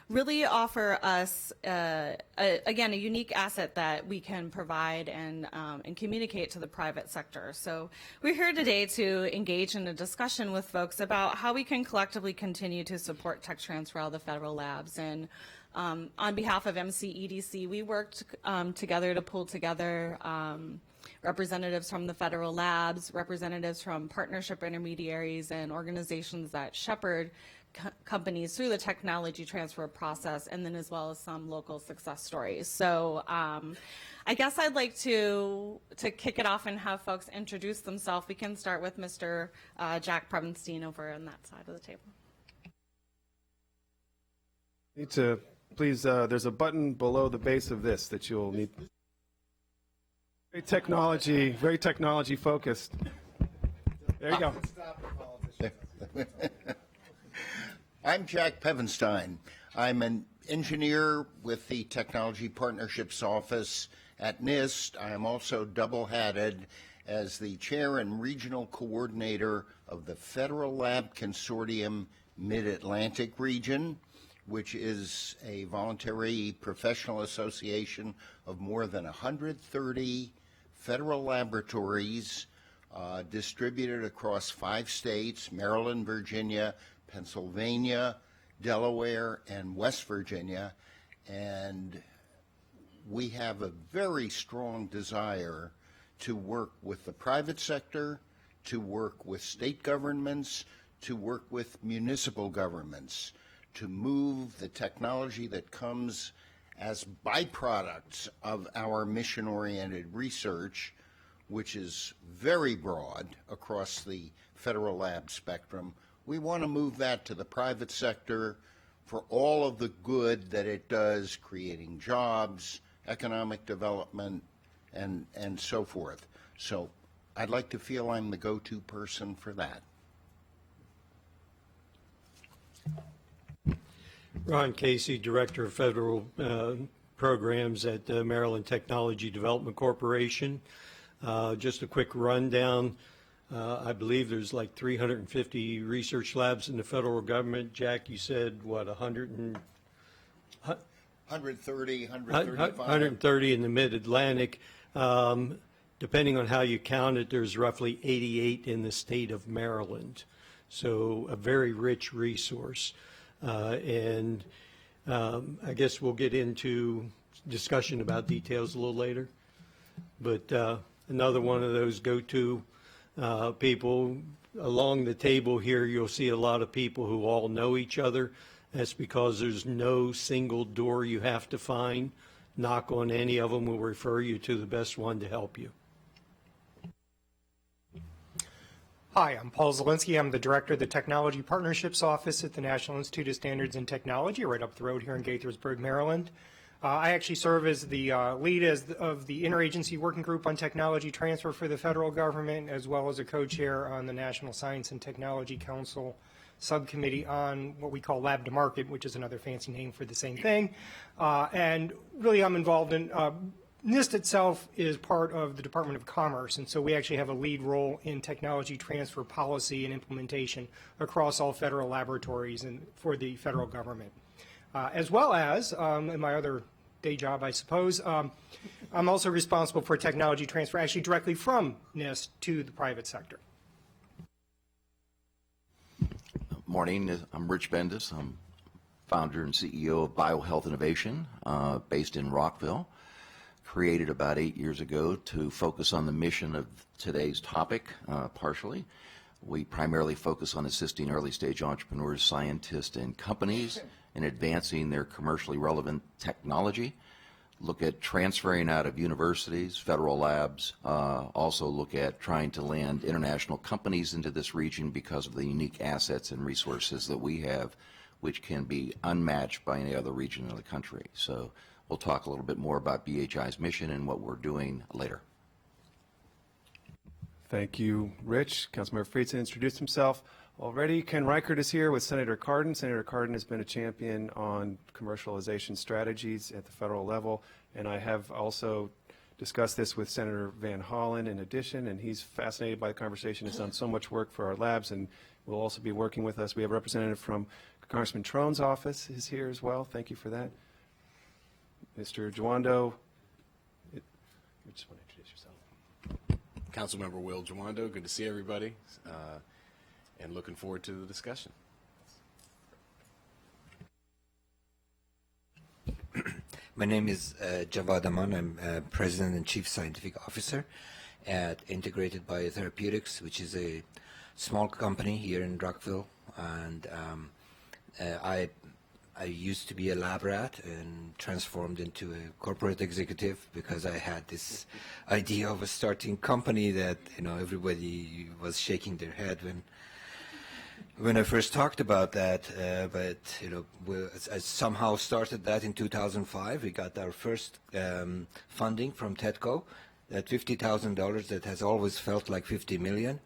really offer us, again, a unique asset that we can provide and communicate to the private sector. So we're here today to engage in a discussion with folks about how we can collectively continue to support tech transfer out of the federal labs. And on behalf of MCEDC, we worked together to pull together representatives from the federal labs, representatives from partnership intermediaries and organizations that shepherd companies through the technology transfer process, and then as well as some local success stories. So I guess I'd like to kick it off and have folks introduce themselves. We can start with Mr. Jack Prevenstein over on that side of the table. Need to please, there's a button below the base of this that you'll need. Very technology focused. There you go. I'm Jack Pevenstein. I'm an engineer with the Technology Partnerships Office at NIST. I am also double-hatted as the chair and regional coordinator of the Federal Lab Consortium Mid-Atlantic region, which is a voluntary professional association of more than 130 federal laboratories distributed across 5 states, Maryland, Virginia, Pennsylvania, Delaware, and West Virginia. And we have a very strong desire to work with the private sector, to work with state governments, to work with municipal governments, to move the technology that comes as byproducts of our mission-oriented research, which is very broad across the federal lab spectrum. We want to move that to the private sector for all of the good that it does, creating jobs, economic development, and so forth. So I'd like to feel I'm the go-to person for that. Ron Casey, Director of Federal Programs at Maryland Technology Development Corporation. Just a quick rundown. I believe there's like 350 research labs in the federal government. Jack, you said, what, 130, 135? 130 in the Mid-Atlantic. Depending on how you count it, there's roughly 88 in the state of Maryland. So a very rich resource. I guess we'll get into discussion about details a little later. But another one of those go-to people along the table here, you'll see a lot of people who all know each other. That's because there's no single door you have to find. Knock on any of them, will refer you to the best one to help you. Hi, I'm Paul Zielinski. I'm the director of the Technology Partnerships Office at the National Institute of Standards and Technology, right up the road here in Gaithersburg, Maryland. I actually serve as the lead of the Interagency Working Group on Technology Transfer for the federal government, as well as a co-chair on the National Science and Technology Council subcommittee on what we call Lab to Market, which is another fancy name for the same thing. And really I'm involved in NIST itself is part of the Department of Commerce, and so we actually have a lead role in technology transfer policy and implementation across all federal laboratories and for the federal government. As well as, in my other day job, I suppose, I'm also responsible for technology transfer actually directly from NIST to the private sector. Morning, I'm Rich Bendis. I'm founder and CEO of BioHealth Innovation, based in Rockville. Created about 8 years ago to focus on the mission of today's topic, partially. We primarily focus on assisting early stage entrepreneurs, scientists, and companies in advancing their commercially relevant technology. Look at transferring out of universities, federal labs, also look at trying to land international companies into this region because of the unique assets and resources that we have, which can be unmatched by any other region of the country. So we'll talk a little bit more about BHI's mission and what we're doing later. Thank you, Rich. Councilmember Friedson introduced himself already. Ken Reichert is here with Senator Cardin. Senator Cardin has been a champion on commercialization strategies at the federal level, and I have also discussed this with Senator Van Hollen in addition, and he's fascinated by the conversation. He's done so much work for our labs and will also be working with us. We have a representative from Congressman Trone's office is here as well. Thank you for that. Mr. Jawando, you just want to introduce yourself. Councilmember Will Jawando, good to see everybody, and looking forward to the discussion. My name is Javad Aman. I'm President and Chief Scientific Officer at Integrated Biotherapeutics, which is a small company here in Rockville. And I used to be a lab rat and transformed into a corporate executive because I had this idea of a starting company that, everybody was shaking their head when I first talked about that, but I somehow started that in 2005. We got our first funding from TEDCO, that $50,000 that has always felt like 50 million.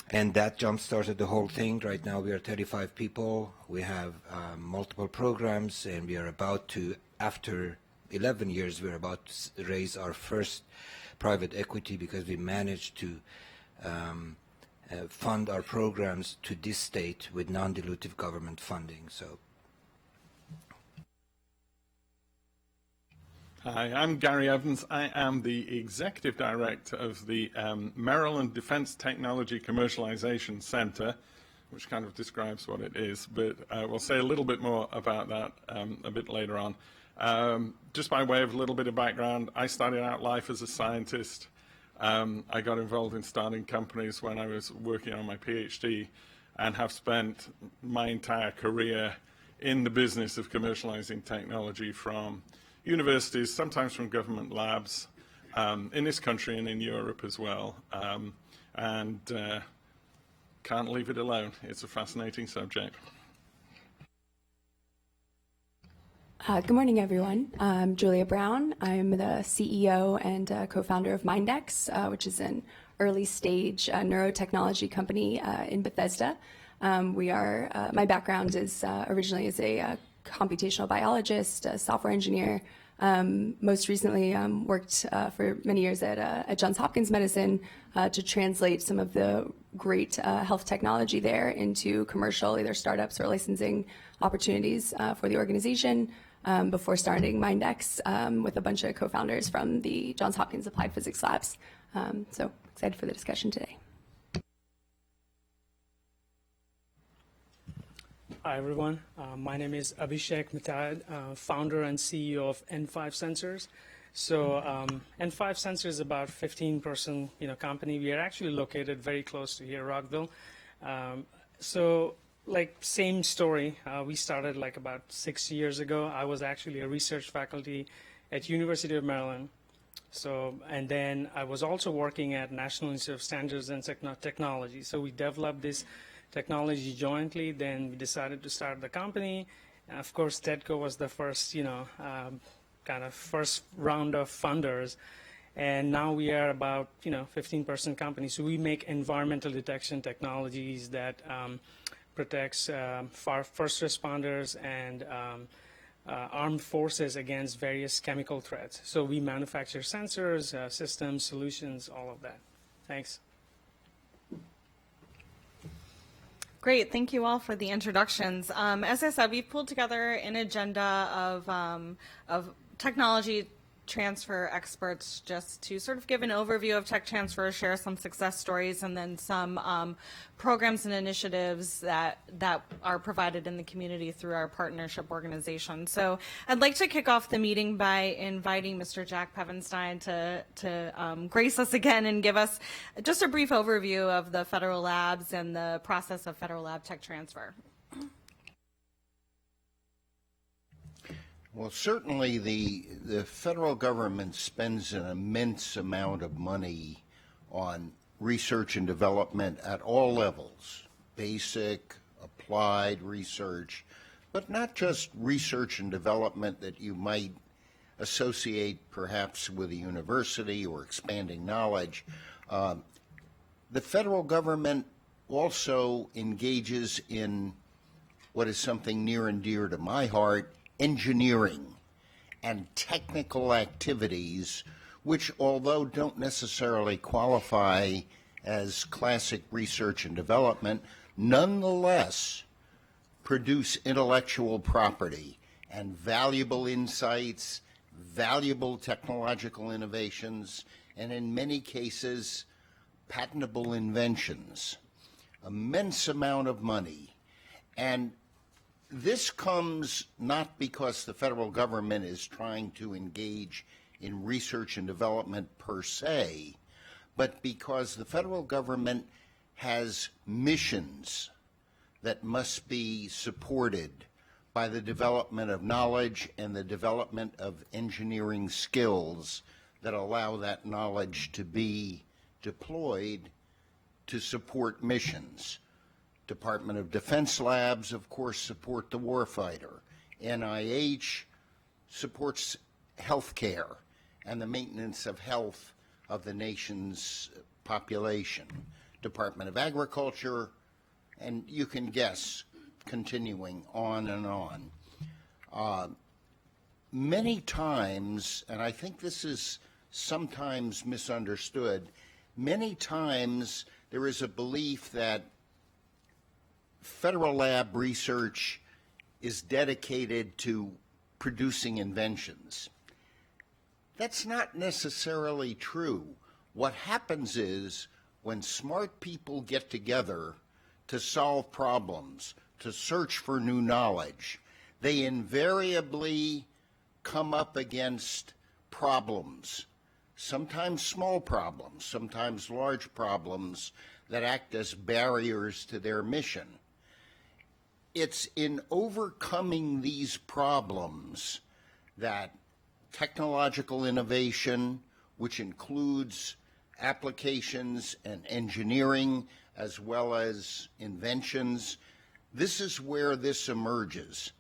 And that jump-started the whole thing. Right now we are 35 people. We have multiple programs, and we are about to, after 11 years, we're about to raise our first private equity because we managed to fund our programs to this state with non-dilutive government funding. So, hi, I'm Gary Evans. I am the Executive Director of the Maryland Defense Technology Commercialization Center, which kind of describes what it is, but we'll say a little bit more about that a bit later on. Just by way of a little bit of background, I started out life as a scientist. I got involved in starting companies when I was working on my PhD and have spent my entire career in the business of commercializing technology from universities, sometimes from government labs, in this country and in Europe as well. And can't leave it alone. It's a fascinating subject. Good morning, everyone. I'm Julia Brown. I'm the CEO and co-founder of MindX, which is an early-stage neurotechnology company in Bethesda. My background is originally as a computational biologist, a software engineer. Most recently worked for many years at Johns Hopkins Medicine to translate some of the great health technology there into commercial, either startups or licensing opportunities for the organization. Before starting MindX with a bunch of co-founders from the Johns Hopkins Applied Physics Labs. So excited for the discussion today. Hi, everyone. My name is Abhishek Mitad, founder and CEO of N5 Sensors. So N5 Sensors is about 15-person company. We are actually located very close to here, Rockville. Like same story, we started like about 6 years ago. I was actually a research faculty at University of Maryland. And then I was also working at National Institute of Standards and Technology. So we developed this technology jointly. Then we decided to start the company. And of course, TEDCO was the first, kind of first round of funders. And now we are about, 15-person company. So we make environmental detection technologies that protects first responders and armed forces against various chemical threats. So we manufacture sensors, systems, solutions, all of that. Thanks. Great, thank you all for the introductions. As I said, we've pulled together an agenda of technology transfer experts just to sort of give an overview of tech transfer, share some success stories, and then some programs and initiatives that are provided in the community through our partnership organization. So I'd like to kick off the meeting by inviting Mr. Jack Pevenstein to grace us again and give us just a brief overview of the federal labs and the process of federal lab tech transfer. Well, certainly the federal government spends an immense amount of money on research and development at all levels, basic, applied research, but not just research and development that you might associate perhaps with a university or expanding knowledge. The federal government also engages in what is something near and dear to my heart, engineering and technical activities, which although don't necessarily qualify as classic research and development, nonetheless produce intellectual property and valuable insights, valuable technological innovations, and in many cases, patentable inventions. Immense amount of money. And this comes not because the federal government is trying to engage in research and development per se, but because the federal government has missions that must be supported by the development of knowledge and the development of engineering skills that allow that knowledge to be deployed to support missions. Department of Defense labs, of course, support the warfighter. NIH supports healthcare and the maintenance of health of the nation's population. Department of Agriculture, and you can guess, continuing on and on. Many times, and I think this is sometimes misunderstood, many times there is a belief that federal lab research is dedicated to producing inventions. That's not necessarily true. What happens is when smart people get together to solve problems, to search for new knowledge, they invariably come up against problems, sometimes small problems, sometimes large problems that act as barriers to their mission. It's in overcoming these problems that technological innovation, which includes applications and engineering as well as inventions, this is where this emerges,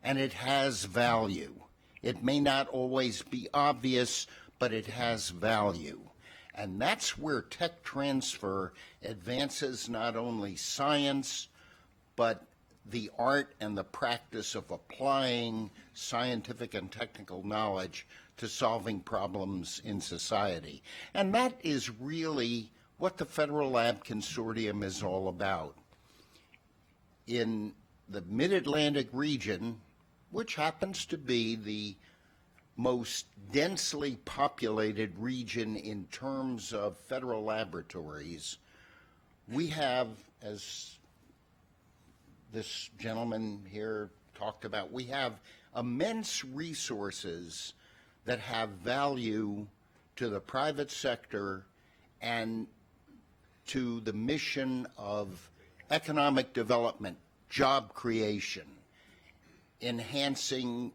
and it has value. It may not always be obvious, but it has value. And that's where tech transfer advances not only science, but the art and the practice of applying scientific and technical knowledge to solving problems in society. And that is really what the Federal Lab Consortium is all about. In the Mid-Atlantic region, which happens to be the most densely populated region in terms of federal laboratories, we have, as this gentleman here talked about, we have immense resources that have value to the private sector and to the mission of economic development, job creation, enhancing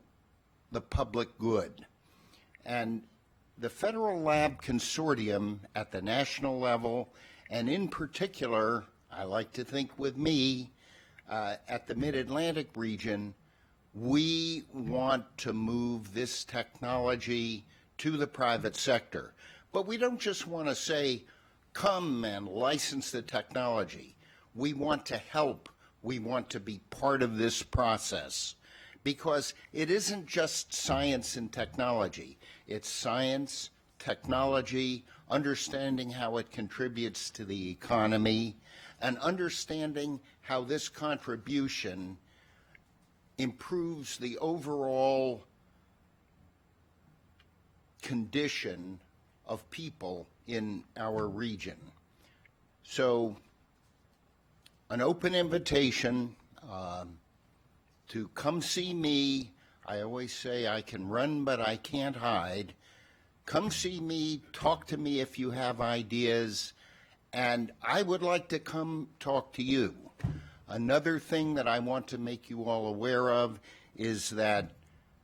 the public good. And the Federal Lab Consortium at the national level, and in particular, I like to think with me, at the Mid-Atlantic region, we want to move this technology to the private sector. But we don't just want to say, come and license the technology. We want to help. We want to be part of this process. Because it isn't just science and technology. It's science, technology, understanding how it contributes to the economy, and understanding how this contribution improves the overall condition of people in our region. So, an open invitation to come see me. I always say I can run, but I can't hide. Come see me, talk to me if you have ideas, and I would like to come talk to you. Another thing that I want to make you all aware of is that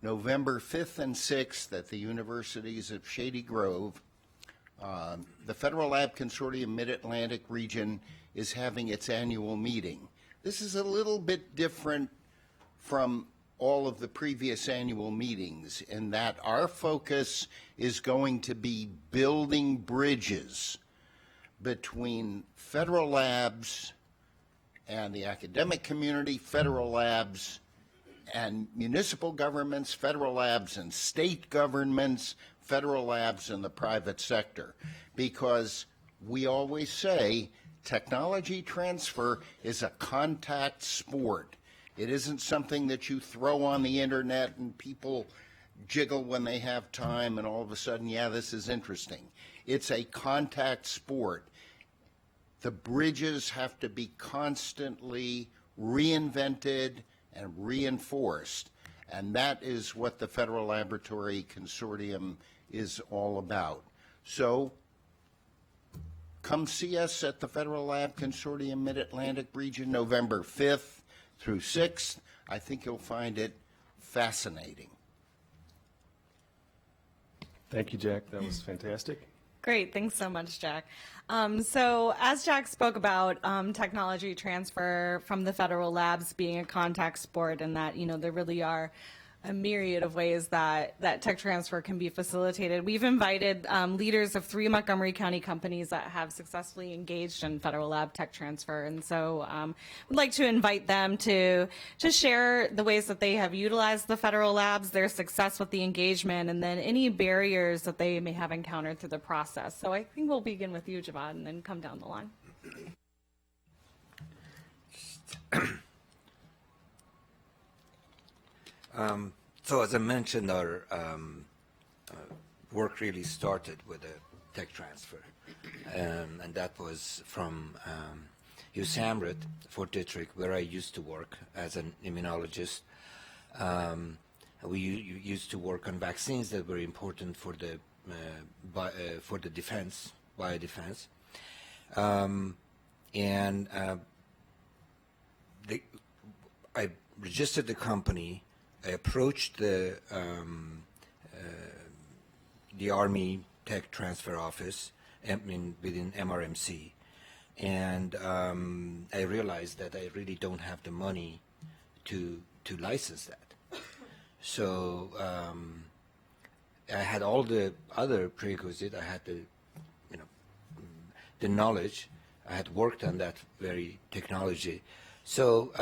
November 5th and 6th at the universities of Shady Grove, the Federal Lab Consortium Mid-Atlantic region is having its annual meeting. This is a little bit different from all of the previous annual meetings in that our focus is going to be building bridges between federal labs and the academic community, federal labs and municipal governments, federal labs and state governments, federal labs and the private sector. Because we always say technology transfer is a contact sport. It isn't something that you throw on the internet and people jiggle when they have time and all of a sudden, yeah, this is interesting. It's a contact sport. The bridges have to be constantly reinvented and reinforced, and that is what the Federal Laboratory Consortium is all about. So come see us at the Federal Lab Consortium Mid-Atlantic Region November 5th through 6th. I think you'll find it fascinating. Thank you, Jack. That was fantastic. Great, thanks so much, Jack. So as Jack spoke about technology transfer from the federal labs being a contact sport, and that, you know, there really are a myriad of ways that tech transfer can be facilitated. We've invited leaders of 3 Montgomery County companies that have successfully engaged in federal lab tech transfer, and so we'd like to invite them to share the ways that they have utilized the federal labs, their success with the engagement, and then any barriers that they may have encountered through the process. So I think we'll begin with you, Javad, and then come down the line. So as I mentioned, our work really started with a tech transfer, and that was from USAMRIT, Fort Detrick, where I used to work as an immunologist. We used to work on vaccines that were important for the defense, biodefense, I registered the company. I approached the Army Tech Transfer Office within MRMC, and I realized that I really don't have the money to license that. So I had all the other prerequisites. I had the knowledge. I had worked on that very technology. So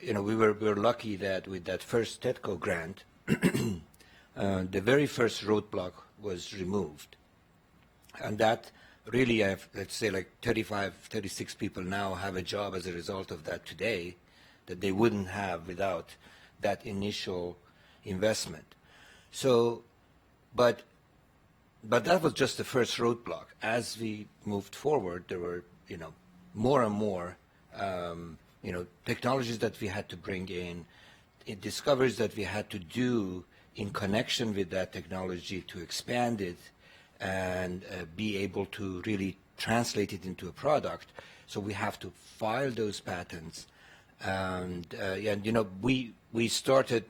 we were lucky that with that first TEDCO grant, the very first roadblock was removed. And that really, let's say like 35, 36 people now have a job as a result of that today that they wouldn't have without that initial investment. So, but that was just the first roadblock. As we moved forward, there were, more and more technologies that we had to bring in, discoveries that we had to do in connection with that technology to expand it and be able to really translate it into a product. So we have to file those patents. And we started,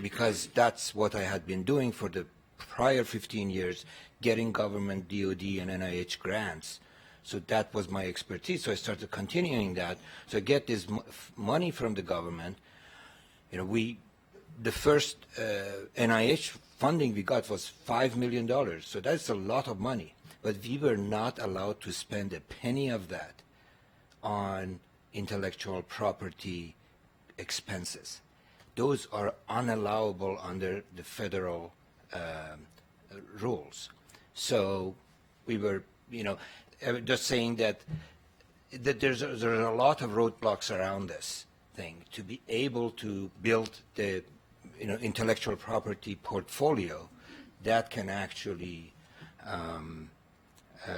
because that's what I had been doing for the prior 15 years, getting government, DOD, and NIH grants. So that was my expertise. So I started continuing that. So I get this money from the government. The first NIH funding we got was $5 million. So that's a lot of money. But we were not allowed to spend a penny of that on intellectual property expenses. Those are unallowable under the federal rules. So we were, just saying that there's a lot of roadblocks around this thing to be able to build the intellectual property portfolio that can actually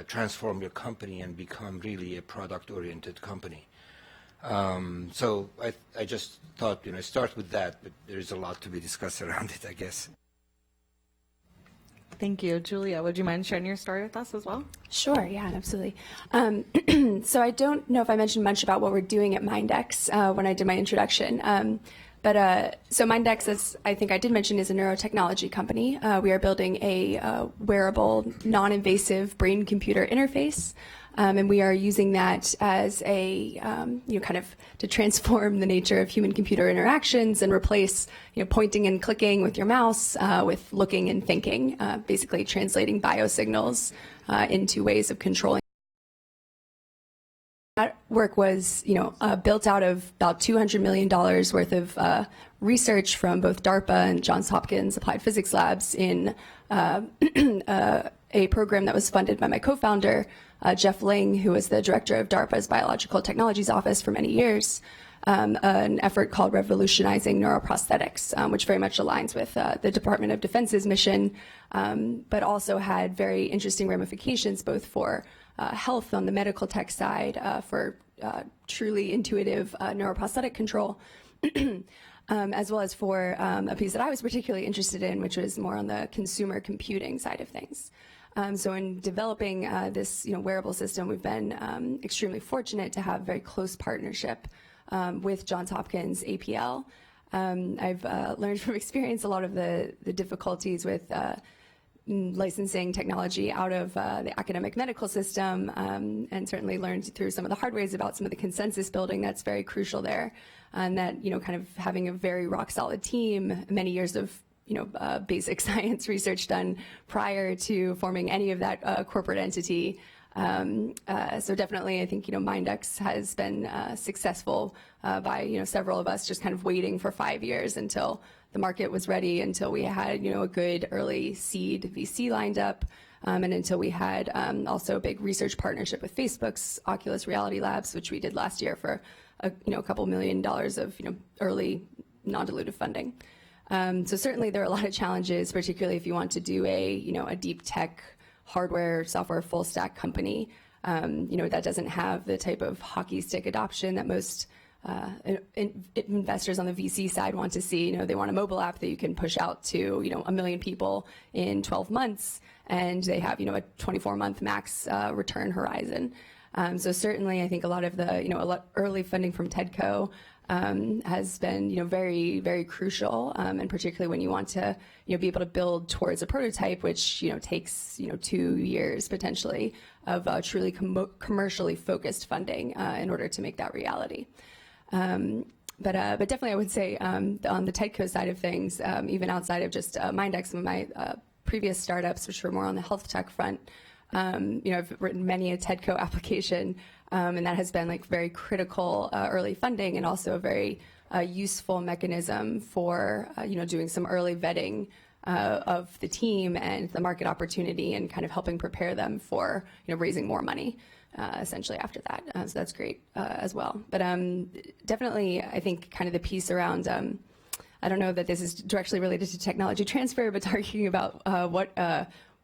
transform your company and become really a product-oriented company. So I just thought, start with that, but there's a lot to be discussed around it, I guess. Thank you. Julia, would you mind sharing your story with us as well? Sure, yeah, absolutely. So I don't know if I mentioned much about what we're doing at Mindex when I did my introduction. So Mindex, as I think I did mention, is a neurotechnology company. We are building a wearable, non-invasive brain-computer interface. And we are using that as a, kind of to transform the nature of human-computer interactions and replace, pointing and clicking with your mouse with looking and thinking, basically translating biosignals into ways of controlling. That work was, built out of about $200 million worth of research from both DARPA and Johns Hopkins Applied Physics Labs in a program that was funded by my co-founder, Jeff Ling, who was the director of DARPA's Biological Technologies Office for many years. an effort called Revolutionizing Neuroprosthetics, which very much aligns with the Department of Defense's mission, but also had very interesting ramifications both for health on the medical tech side, for truly intuitive neuroprosthetic control, as well as for a piece that I was particularly interested in, which was more on the consumer computing side of things. So in developing this wearable system, we've been extremely fortunate to have a very close partnership with Johns Hopkins APL. I've learned from experience a lot of the difficulties with licensing technology out of the academic medical system, and certainly learned through some of the hard ways about some of the consensus building that's very crucial there, and that kind of having a very rock solid team, many years of basic science research done prior to forming any of that corporate entity. So definitely, I think Mindex has been successful by several of us just kind of waiting for 5 years until the market was ready, until we had a good early seed VC lined up, and until we had also a big research partnership with Facebook's Oculus Reality Labs, which we did last year for a couple $1 million of early non-dilutive funding. So certainly there are a lot of challenges, particularly if you want to do a deep tech hardware, software, full stack company, that doesn't have the type of hockey stick adoption that most investors on the VC side want to see. They want a mobile app that you can push out to 1 million people in 12 months, and they have a 24-month max return horizon. So certainly, I think a lot of the early funding from TEDCO has been very, very crucial, and particularly when you want to be able to build towards a prototype, which takes 2 years potentially of truly commercially focused funding in order to make that reality. But definitely, I would say on the TEDCO side of things, even outside of just Mindex, some of my previous startups, which were more on the health tech front, I've written many a TEDCO application, and that has been very critical early funding, and also a very useful mechanism for doing some early vetting of the team and the market opportunity, and kind of helping prepare them for raising more money essentially after that. So that's great as well. But definitely, I think kind of the piece around I don't know that this is directly related to technology transfer, but talking about what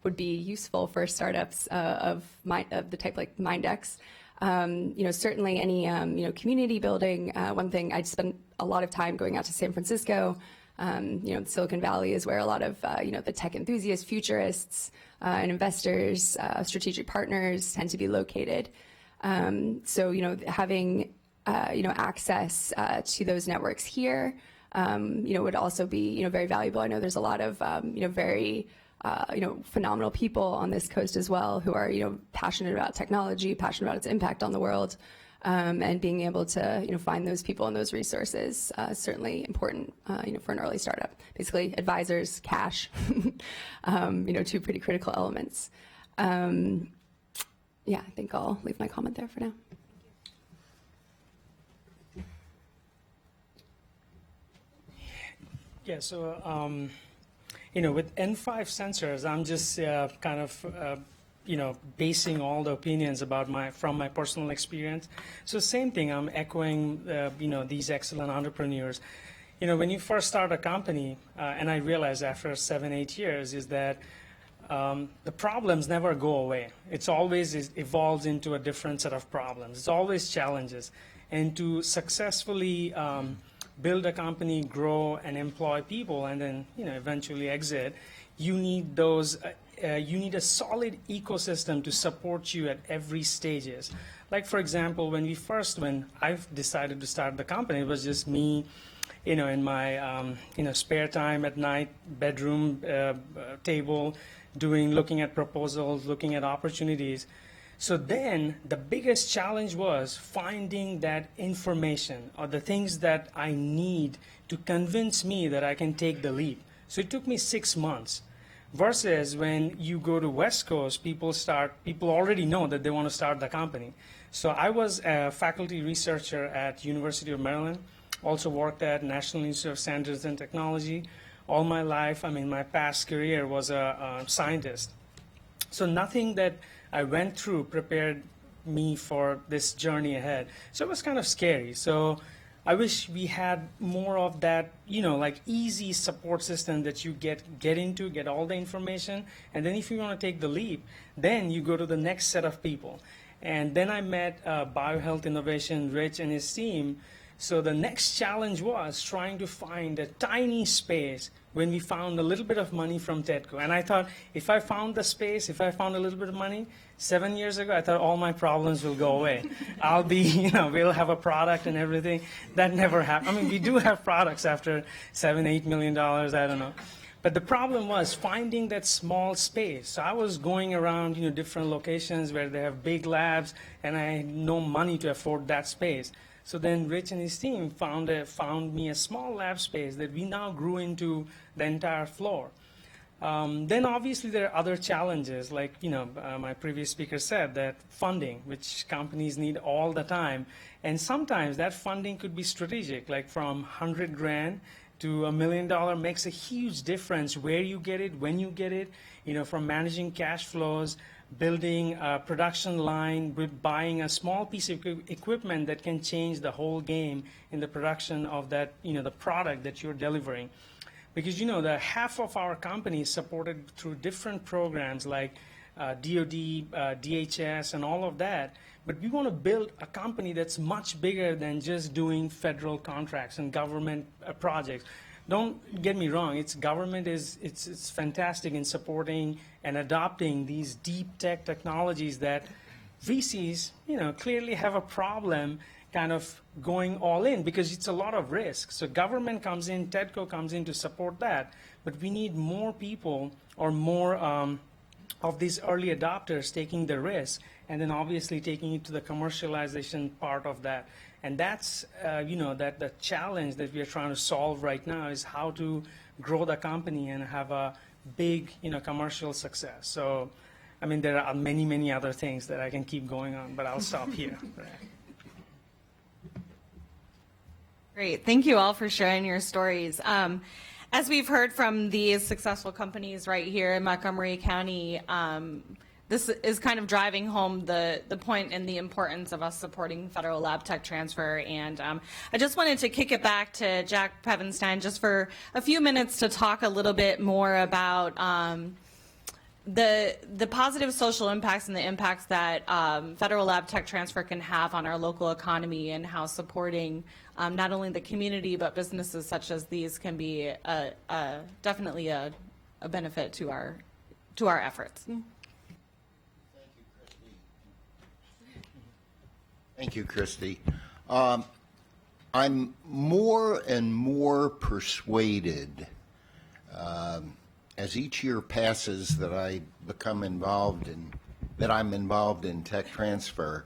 would be useful for startups of the type like Mindex. Certainly any community building. One thing, I spent a lot of time going out to San Francisco. Silicon Valley is where a lot of the tech enthusiasts, futurists, and investors, strategic partners tend to be located. So having access to those networks here would also be very valuable. I know there's a lot of very phenomenal people on this coast as well who are passionate about technology, passionate about its impact on the world, and being able to find those people and those resources is certainly important for an early startup. Basically, advisors, cash, two pretty critical elements. Yeah, I think I'll leave my comment there for now. Yeah, so with N5 sensors, I'm just kind of basing all the opinions about from my personal experience. So same thing, I'm echoing these excellent entrepreneurs. When you first start a company, and I realized after 7-8 years, is that the problems never go away. It's always evolves into a different set of problems. It's always challenges, and to successfully build a company, grow, and employ people, and then eventually exit, you need those. You need a solid ecosystem to support you at every stages. Like for example, when I decided to start the company, it was just me, in my spare time at night, bedroom table, looking at proposals, looking at opportunities. So then the biggest challenge was finding that information or the things that I need to convince me that I can take the leap. So it took me 6 months. Versus when you go to West Coast, people already know that they want to start the company. So I was a faculty researcher at University of Maryland, also worked at National Institute of Standards and Technology. All my life, my past career was a scientist. So nothing that I went through prepared me for this journey ahead. So it was kind of scary. So I wish we had more of that, like easy support system that you get into, get all the information, and then if you want to take the leap, then you go to the next set of people. And then I met Biohealth Innovation, Rich and his team. So the next challenge was trying to find a tiny space when we found a little bit of money from TEDCO. And I thought, if I found the space, if I found a little bit of money, 7 years ago, I thought all my problems will go away. I'll be, we'll have a product and everything. That never happened. I mean, we do have products after $7, $8 million, I don't know. But the problem was finding that small space. So I was going around, different locations where they have big labs, and I had no money to afford that space. So then Rich and his team found me a small lab space that we now grew into the entire floor. Then obviously there are other challenges, like my previous speaker said, that funding, which companies need all the time, and sometimes that funding could be strategic, like from 100 grand to $1 million makes a huge difference where you get it, when you get it, from managing cash flows, building a production line, with buying a small piece of equipment that can change the whole game in the production of that, the product that you're delivering. Because, the half of our company is supported through different programs like DOD, DHS, and all of that. But we want to build a company that's much bigger than just doing federal contracts and government projects. Don't get me wrong, it's fantastic in supporting and adopting these deep tech technologies that VCs, clearly have a problem kind of going all in because it's a lot of risk. So government comes in, TEDCO comes in to support that, but we need more people or more of these early adopters taking the risk and then obviously taking it to the commercialization part of that. And that's, that the challenge that we are trying to solve right now is how to grow the company and have a big, commercial success. So, I mean, there are many, many other things that I can keep going on, but I'll stop here. Great. Thank you all for sharing your stories. As we've heard from these successful companies right here in Montgomery County, this is kind of driving home the point and the importance of us supporting federal lab tech transfer. And I just wanted to kick it back to Jack Pevenstein just for a few minutes to talk a little bit more about the positive social impacts and the impacts that federal lab tech transfer can have on our local economy and how supporting not only the community but businesses such as these can be definitely a benefit to our efforts. Thank you, Christy. I'm more and more persuaded as each year passes that I become involved in, that I'm involved in tech transfer,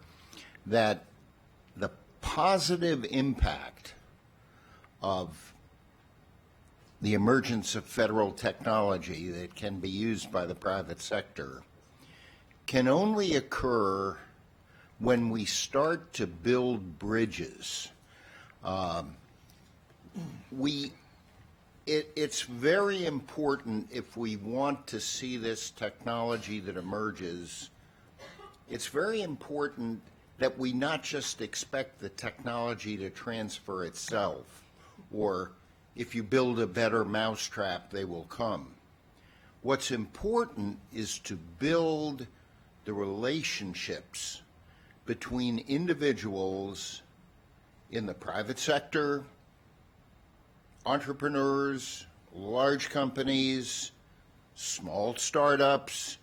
that the positive impact of the emergence of federal technology that can be used by the private sector can only occur when we start to build bridges. It's very important if we want to see this technology that emerges, it's very important that we not just expect the technology to transfer itself, or if you build a better mousetrap, they will come. What's important is to build the relationships between individuals in the private sector, entrepreneurs, large companies, small startups,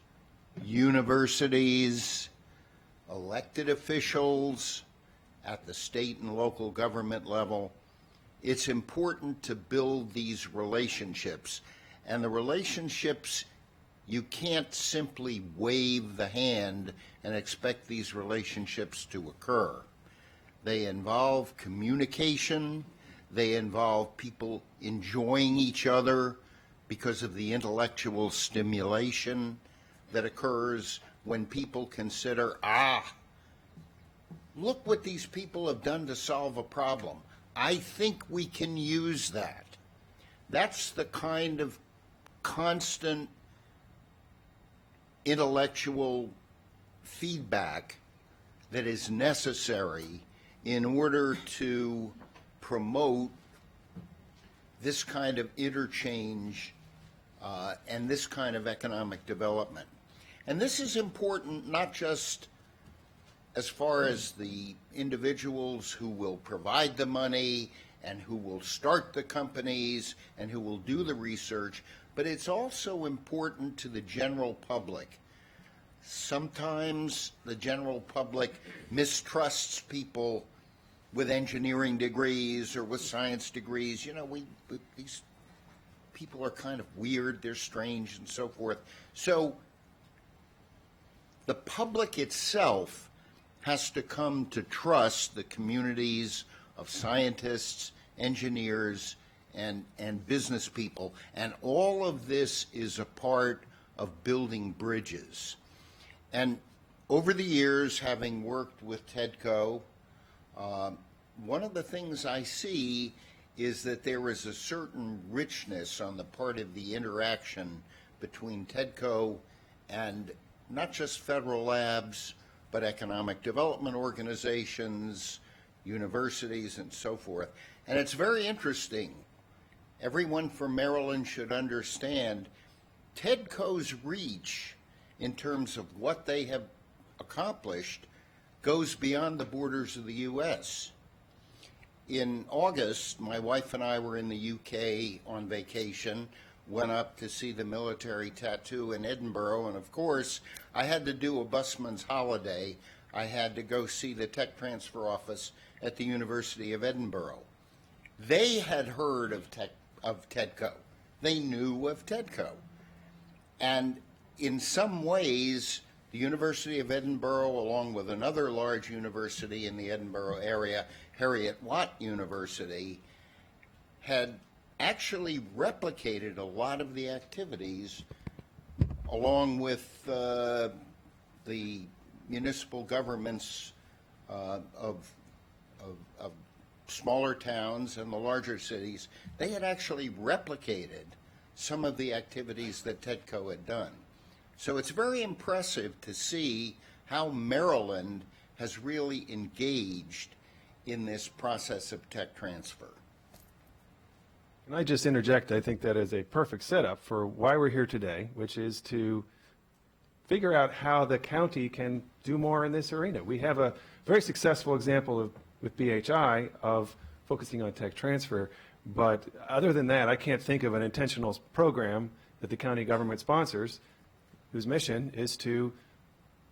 universities, elected officials at the state and local government level. It's important to build these relationships. And the relationships, you can't simply wave the hand and expect these relationships to occur. They involve communication. They involve people enjoying each other because of the intellectual stimulation that occurs when people consider, look what these people have done to solve a problem. I think we can use that. That's the kind of constant intellectual feedback that is necessary in order to promote this kind of interchange and this kind of economic development. And this is important not just as far as the individuals who will provide the money and who will start the companies and who will do the research, but it's also important to the general public. Sometimes the general public mistrusts people with engineering degrees or with science degrees. You know, these people are kind of weird, they're strange and so forth. So the public itself has to come to trust the communities of scientists, engineers, and business people. And all of this is a part of building bridges. And over the years, having worked with TEDCO, one of the things I see is that there is a certain richness on the part of the interaction between TEDCO and not just federal labs, but economic development organizations, universities, and so forth. And it's very interesting. Everyone from Maryland should understand TEDCO's reach in terms of what they have accomplished goes beyond the borders of the U.S. In August, my wife and I were in the UK on vacation, went up to see the military tattoo in Edinburgh, and of course, I had to do a busman's holiday. I had to go see the tech transfer office at the University of Edinburgh. They had heard of TEDCO. They knew of TEDCO. And in some ways, the University of Edinburgh, along with another large university in the Edinburgh area, Heriot-Watt University, had actually replicated a lot of the activities along with the municipal governments of smaller towns and the larger cities. They had actually replicated some of the activities that TEDCO had done. So it's very impressive to see how Maryland has really engaged in this process of tech transfer. Can I just interject? I think that is a perfect setup for why we're here today, which is to figure out how the county can do more in this arena. We have a very successful example with BHI of focusing on tech transfer, but other than that, I can't think of an intentional program that the county government sponsors whose mission is to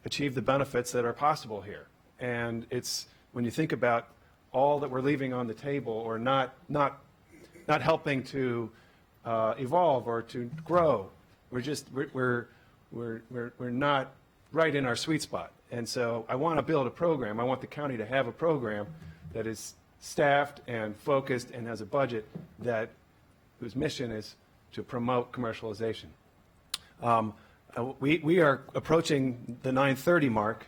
achieve the benefits that are possible here. And it's, when you think about all that we're leaving on the table or not helping to evolve or to grow, we're not right in our sweet spot. And so I want to build a program. I want the county to have a program that is staffed and focused and has a budget whose mission is to promote commercialization. We are approaching the 9:30 mark,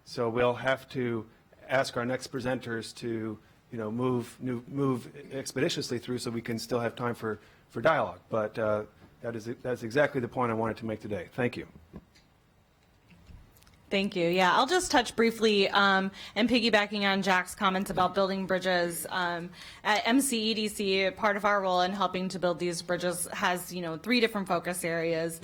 so we'll have to ask our next presenters to move expeditiously through so we can still have time for dialogue. But that's exactly the point I wanted to make today. Thank you. Thank you. Yeah, I'll just touch briefly and piggybacking on Jack's comments about building bridges. At MCEDC, part of our role in helping to build these bridges has, 3 different focus areas.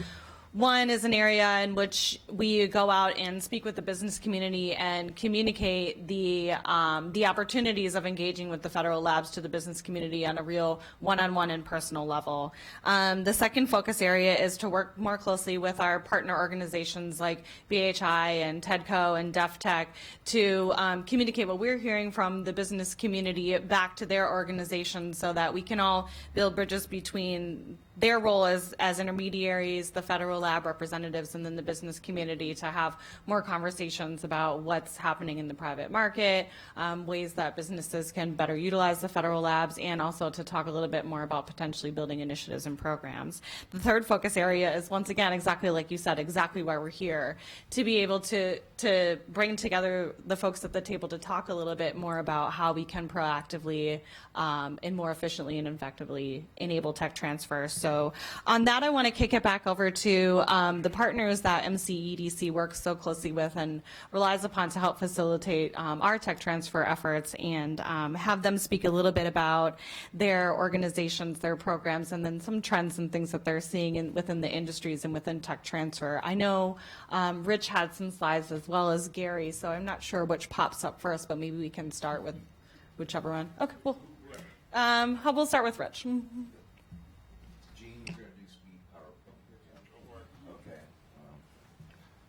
One is an area in which we go out and speak with the business community and communicate the opportunities of engaging with the federal labs to the business community on a real one-on-one and personal level. The second focus area is to work more closely with our partner organizations like BHI and TEDCO and DefTech to communicate what we're hearing from the business community back to their organizations so that we can all build bridges between their role as intermediaries, the federal lab representatives, and then the business community to have more conversations about what's happening in the private market, ways that businesses can better utilize the federal labs, and also to talk a little bit more about potentially building initiatives and programs. The third focus area is, once again, exactly like you said, exactly why we're here, to be able to bring together the folks at the table to talk a little bit more about how we can proactively and more efficiently and effectively enable tech transfer. So on that, I want to kick it back over to to the partners that MCEDC works so closely with and relies upon to help facilitate our tech transfer efforts, and have them speak a little bit about their organizations, their programs, and then some trends and things that they're seeing within the industries and within tech transfer. I know Rich had some slides as well as Gary, so I'm not sure which pops up first, but maybe we can start with whichever one. Okay, well, we'll start with Rich. Gene, you're going to do speed PowerPoint. Okay.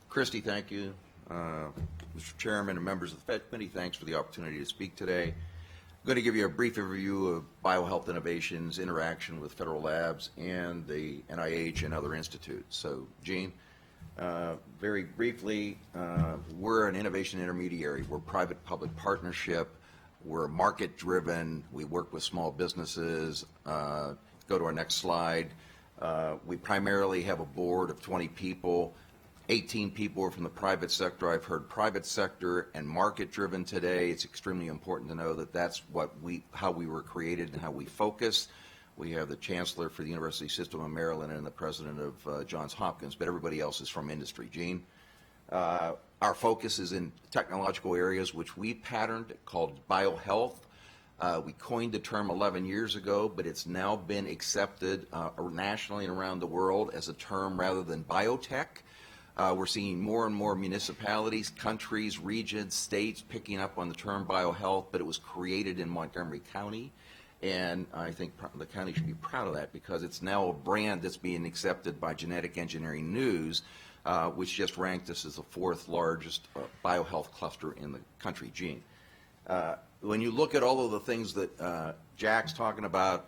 Christy, thank you. Mr. Chairman and members of the PHED Committee, thanks for the opportunity to speak today. I'm going to give you a brief overview of biohealth innovations, interaction with federal labs, and the NIH and other institutes. So, Gene, very briefly, we're an innovation intermediary. We're private-public partnership. We're market-driven. We work with small businesses. Go to our next slide. We primarily have a board of 20 people. 18 people are from the private sector. I've heard private sector and market-driven today. It's extremely important to know that that's how we were created and how we focus. We have the chancellor for the University System of Maryland and the president of Johns Hopkins, but everybody else is from industry. Gene? Our focus is in technological areas which we patterned called biohealth. We coined the term 11 years ago, but it's now been accepted nationally and around the world as a term rather than biotech. We're seeing more and more municipalities, countries, regions, states picking up on the term biohealth, but it was created in Montgomery County. And I think the county should be proud of that because it's now a brand that's being accepted by Genetic Engineering News, which just ranked us as the 4th largest biohealth cluster in the country. Gene, when you look at all of the things that Jack's talking about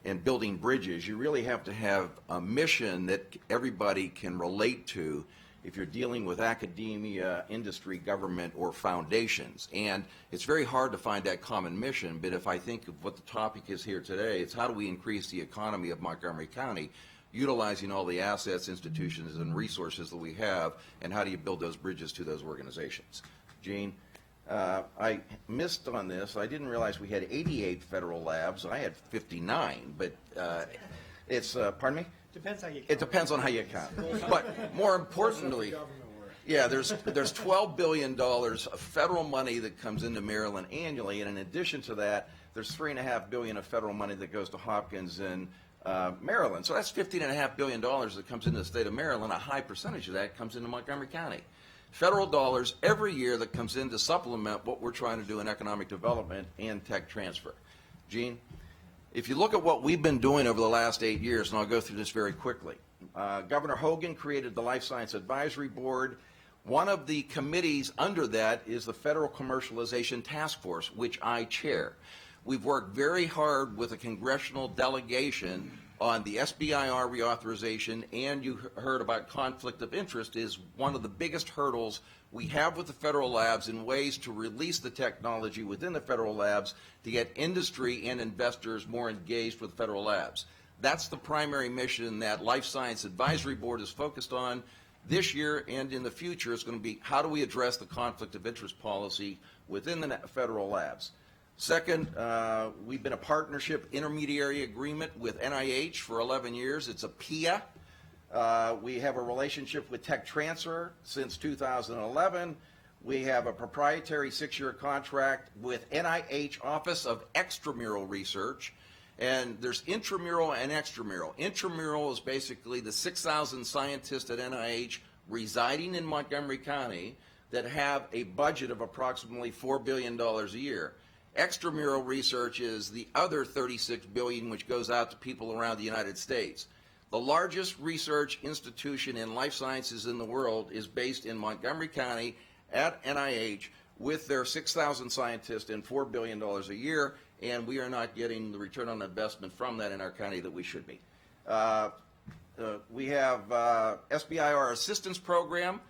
and building bridges, you really have to have a mission that everybody can relate to if you're dealing with academia, industry, government, or foundations. And it's very hard to find that common mission, but if I think of what the topic is here today, it's how do we increase the economy of Montgomery County, utilizing all the assets, institutions, and resources that we have, and how do you build those bridges to those organizations? Gene, I missed on this. I didn't realize we had 88 federal labs. I had 59, but it's, pardon me? Depends how you count. It depends on how you count. But more importantly, yeah, there's $12 billion of federal money that comes into Maryland annually, and in addition to that, there's $3.5 billion of federal money that goes to Hopkins and Maryland. So that's $15.5 billion that comes into the state of Maryland. A high percentage of that comes into Montgomery County. Federal dollars every year that comes in to supplement what we're trying to do in economic development and tech transfer. Gene, if you look at what we've been doing over the last 8 years, and I'll go through this very quickly. Governor Hogan created the Life Science Advisory Board. One of the committees under that is the Federal Commercialization Task Force, which I chair. We've worked very hard with a congressional delegation on the SBIR reauthorization, and you heard about conflict of interest is one of the biggest hurdles we have with the federal labs in ways to release the technology within the federal labs to get industry and investors more engaged with federal labs. That's the primary mission that Life Science Advisory Board is focused on this year and in the future. Is going to be how do we address the conflict of interest policy within the federal labs. Second, we've been a partnership intermediary agreement with NIH for 11 years. It's a PIA. We have a relationship with Tech Transfer since 2011. We have a proprietary 6-year contract with NIH Office of Extramural Research. And there's intramural and extramural. Intramural is basically the 6,000 scientists at NIH residing in Montgomery County that have a budget of approximately $4 billion a year. Extramural research is the other $36 billion, which goes out to people around the United States. The largest research institution in life sciences in the world is based in Montgomery County at NIH with their 6,000 scientists and $4 billion a year, and we are not getting the return on investment from that in our county that we should be. We have SBIR Assistance Program,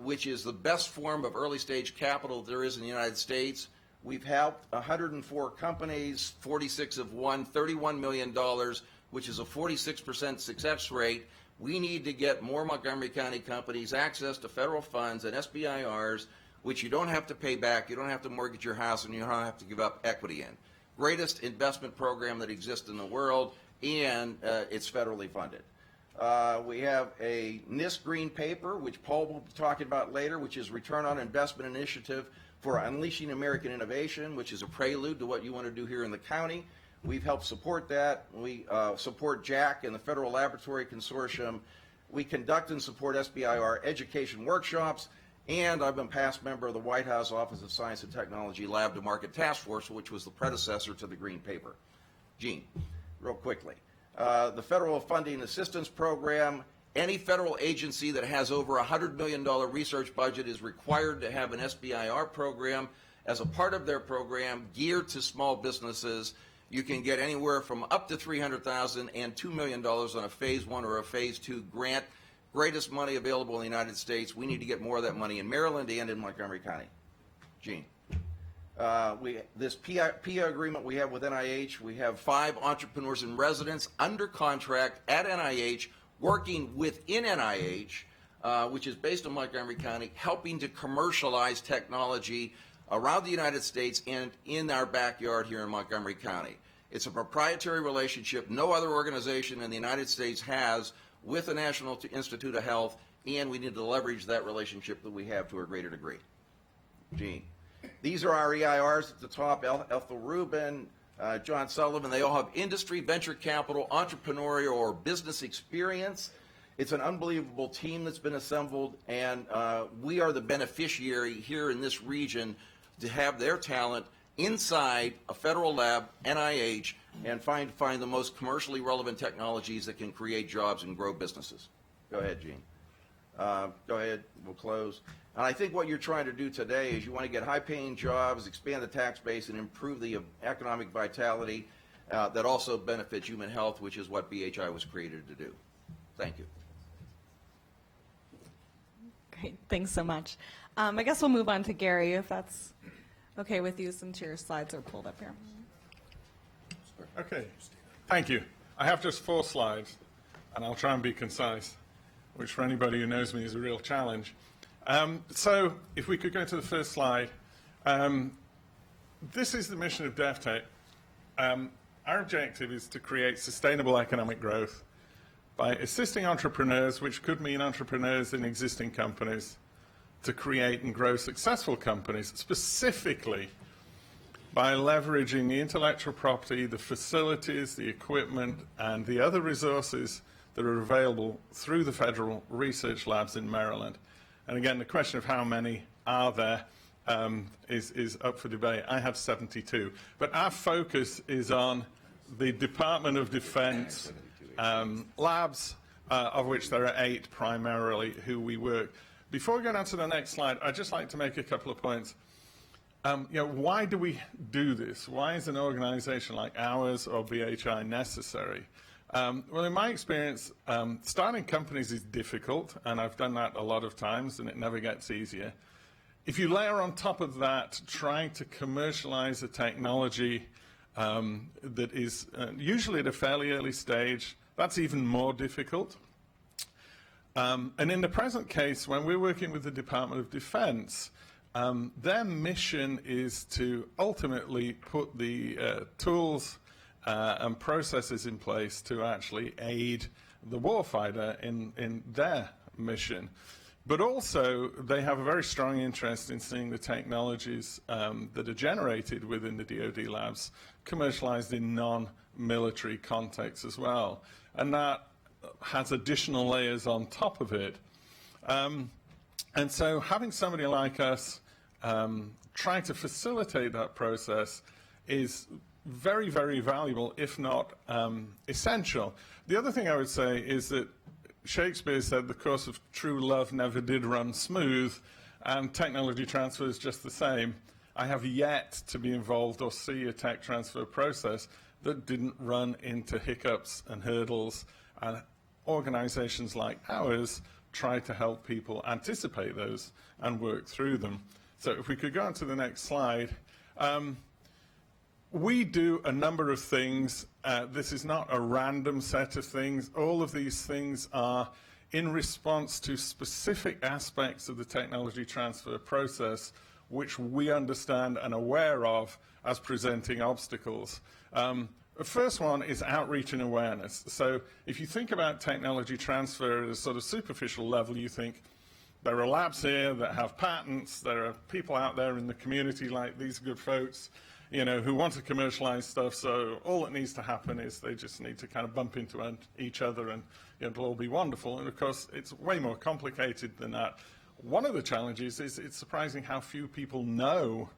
which is the best form of early stage capital there is in the United States. We've helped 104 companies, 46 have won $31 million, which is a 46% success rate. We need to get more Montgomery County companies access to federal funds and SBIRs, which you don't have to pay back, you don't have to mortgage your house, and you don't have to give up equity in. Greatest investment program that exists in the world, and it's federally funded. We have a NIST green paper, which Paul will be talking about later, which is Return on Investment Initiative for Unleashing American Innovation, which is a prelude to what you want to do here in the county. We've helped support that. We support JAC and the Federal Laboratory Consortium. We conduct and support SBIR education workshops, and I've been past member of the White House Office of Science and Technology Lab to Market Task Force, which was the predecessor to the green paper. Gene, real quickly. The Federal Funding Assistance Program, any federal agency that has over a $100 million research budget is required to have an SBIR program as a part of their program geared to small businesses. You can get anywhere from up to $300,000 and $2 million on a phase 1 or a phase 2 grant. Greatest money available in the United States. We need to get more of that money in Maryland and in Montgomery County. Gene. This PIA agreement we have with NIH, we have 5 entrepreneurs in residence under contract at NIH, working within NIH, which is based in Montgomery County, helping to commercialize technology around the United States and in our backyard here in Montgomery County. It's a proprietary relationship no other organization in the United States has with the National Institute of Health, and we need to leverage that relationship that we have to a greater degree. Gene. These are our EIRs at the top, Ethel Rubin, John Sullivan. They all have industry, venture capital, entrepreneurial, or business experience. It's an unbelievable team that's been assembled, and we are the beneficiary here in this region to have their talent inside a federal lab, NIH, and find the most commercially relevant technologies that can create jobs and grow businesses. Go ahead, Gene. Go ahead, we'll close. And I think what you're trying to do today is you want to get high-paying jobs, expand the tax base, and improve the economic vitality that also benefits human health, which is what BHI was created to do. Thank you. Great, thanks so much. I guess we'll move on to Gary, if that's okay with you, since your slides are pulled up here. Okay, thank you. I have just 4 slides, and I'll try and be concise, which for anybody who knows me is a real challenge. So if we could go to the first slide. This is the mission of DevTech. Our objective is to create sustainable economic growth by assisting entrepreneurs, which could mean entrepreneurs in existing companies, to create and grow successful companies, specifically by leveraging the intellectual property, the facilities, the equipment, and the other resources that are available through the federal research labs in Maryland. And again, the question of how many are there is up for debate. I have 72. But our focus is on the Department of Defense labs, of which there are 8 primarily who we work. Before we go on to the next slide, I'd just like to make a couple of points. Why do we do this? Why is an organization like ours or BHI necessary? Well, in my experience, starting companies is difficult, and I've done that a lot of times, and it never gets easier. If you layer on top of that trying to commercialize a technology that is usually at a fairly early stage, that's even more difficult. And in the present case, when we're working with the Department of Defense, their mission is to ultimately put the tools and processes in place to actually aid the warfighter in their mission. But also, they have a very strong interest in seeing the technologies that are generated within the DoD labs commercialized in non-military contexts as well. And that has additional layers on top of it. And so having somebody like us trying to facilitate that process is very, very valuable, if not essential. The other thing I would say is that Shakespeare said the course of true love never did run smooth, and technology transfer is just the same. I have yet to be involved or see a tech transfer process that didn't run into hiccups and hurdles, and organizations like ours try to help people anticipate those and work through them. So if we could go on to the next slide. We do a number of things. This is not a random set of things. All of these things are in response to specific aspects of the technology transfer process which we understand and are aware of as presenting obstacles. The first one is outreach and awareness. So if you think about technology transfer at a sort of superficial level, you think there are labs here that have patents, there are people out there in the community like these good folks, you know, who want to commercialize stuff, so all that needs to happen is they just need to kind of bump into each other and it'll all be wonderful. And of course, it's way more complicated than that. One of the challenges is it's surprising how few people know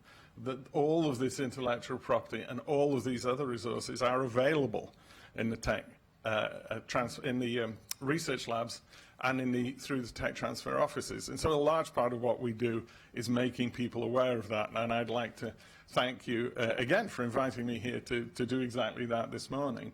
that all of this intellectual property and all of these other resources are available in the tech research labs and through the tech transfer offices. And so a large part of what we do is making people aware of that. And I'd like to thank you again for inviting me here to do exactly that this morning.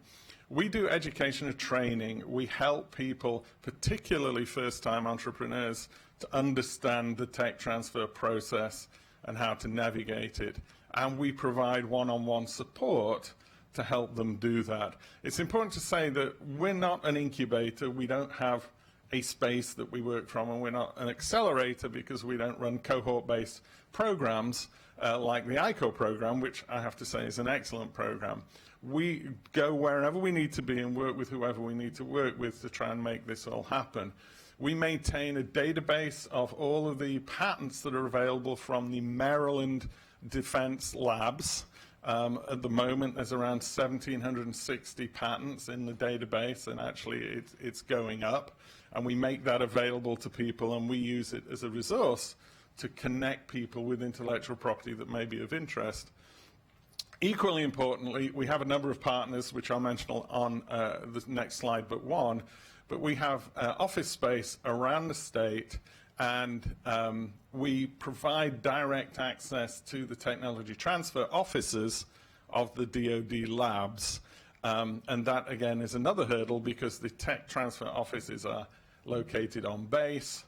We do education and training. We help people, particularly first-time entrepreneurs, to understand the tech transfer process and how to navigate it. And we provide one-on-one support to help them do that. It's important to say that we're not an incubator. We don't have a space that we work from, and we're not an accelerator because we don't run cohort-based programs like the ICO program, which I have to say is an excellent program. We go wherever we need to be and work with whoever we need to work with to try and make this all happen. We maintain a database of all of the patents that are available from the Maryland Defense Labs. At the moment, there's around 1,760 patents in the database, and actually it's going up. And we make that available to people, and we use it as a resource to connect people with intellectual property that may be of interest. Equally importantly, we have a number of partners, which I'll mention on the next slide but one, but we have office space around the state, and we provide direct access to the technology transfer offices of the DoD labs. And that, again, is another hurdle because the tech transfer offices are located on base.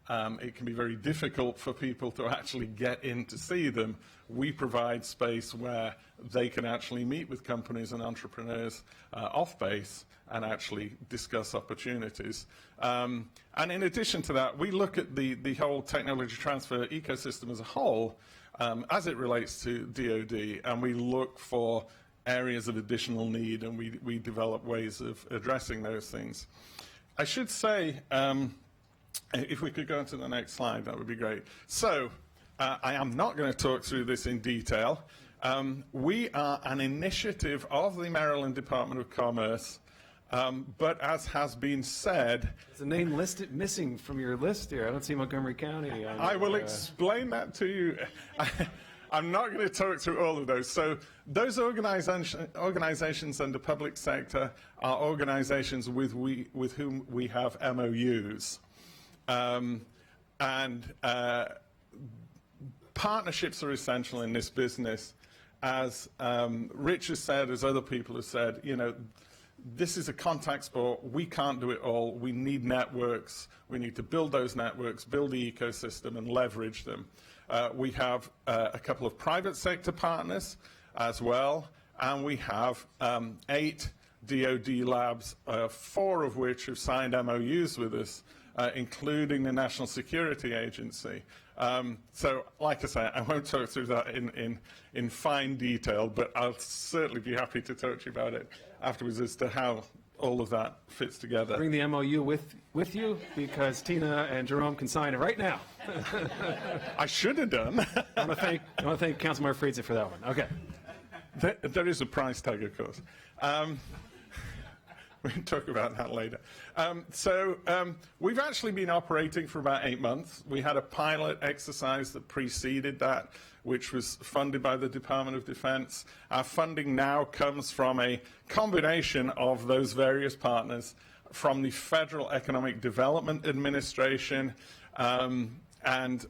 It can be very difficult for people to actually get in to see them. We provide space where they can actually meet with companies and entrepreneurs off base and actually discuss opportunities. And in addition to that, we look at the whole technology transfer ecosystem as a whole as it relates to DoD, and we look for areas of additional need, and we develop ways of addressing those things. I should say, if we could go on to the next slide, that would be great. So, I am not going to talk through this in detail. We are an initiative of the Maryland Department of Commerce, but as has been said... There's a name listed missing from your list here. I don't see Montgomery County. I will explain that to you. I'm not going to talk through all of those. So those organizations in the public sector are organizations with whom we have MOUs. Partnerships are essential in this business. As Rich has said, as other people have said, you know, this is a contact sport. We can't do it all. We need networks. We need to build those networks, build the ecosystem, and leverage them. We have a couple of private sector partners as well, and we have 8 DoD labs, 4 of which have signed MOUs with us, including the National Security Agency. So, like I say, I won't talk through that in fine detail, but I'll certainly be happy to talk to you about it afterwards as to how all of that fits together. Bring the MOU with you, because Tina and Jerome can sign it right now. I should have done. I want to thank Councilmember Friedson for that one. Okay. There is a price tag, of course. We can talk about that later. We've actually been operating for about 8 months. We had a pilot exercise that preceded that, which was funded by the Department of Defense. Our funding now comes from a combination of those various partners, from the Federal Economic Development Administration and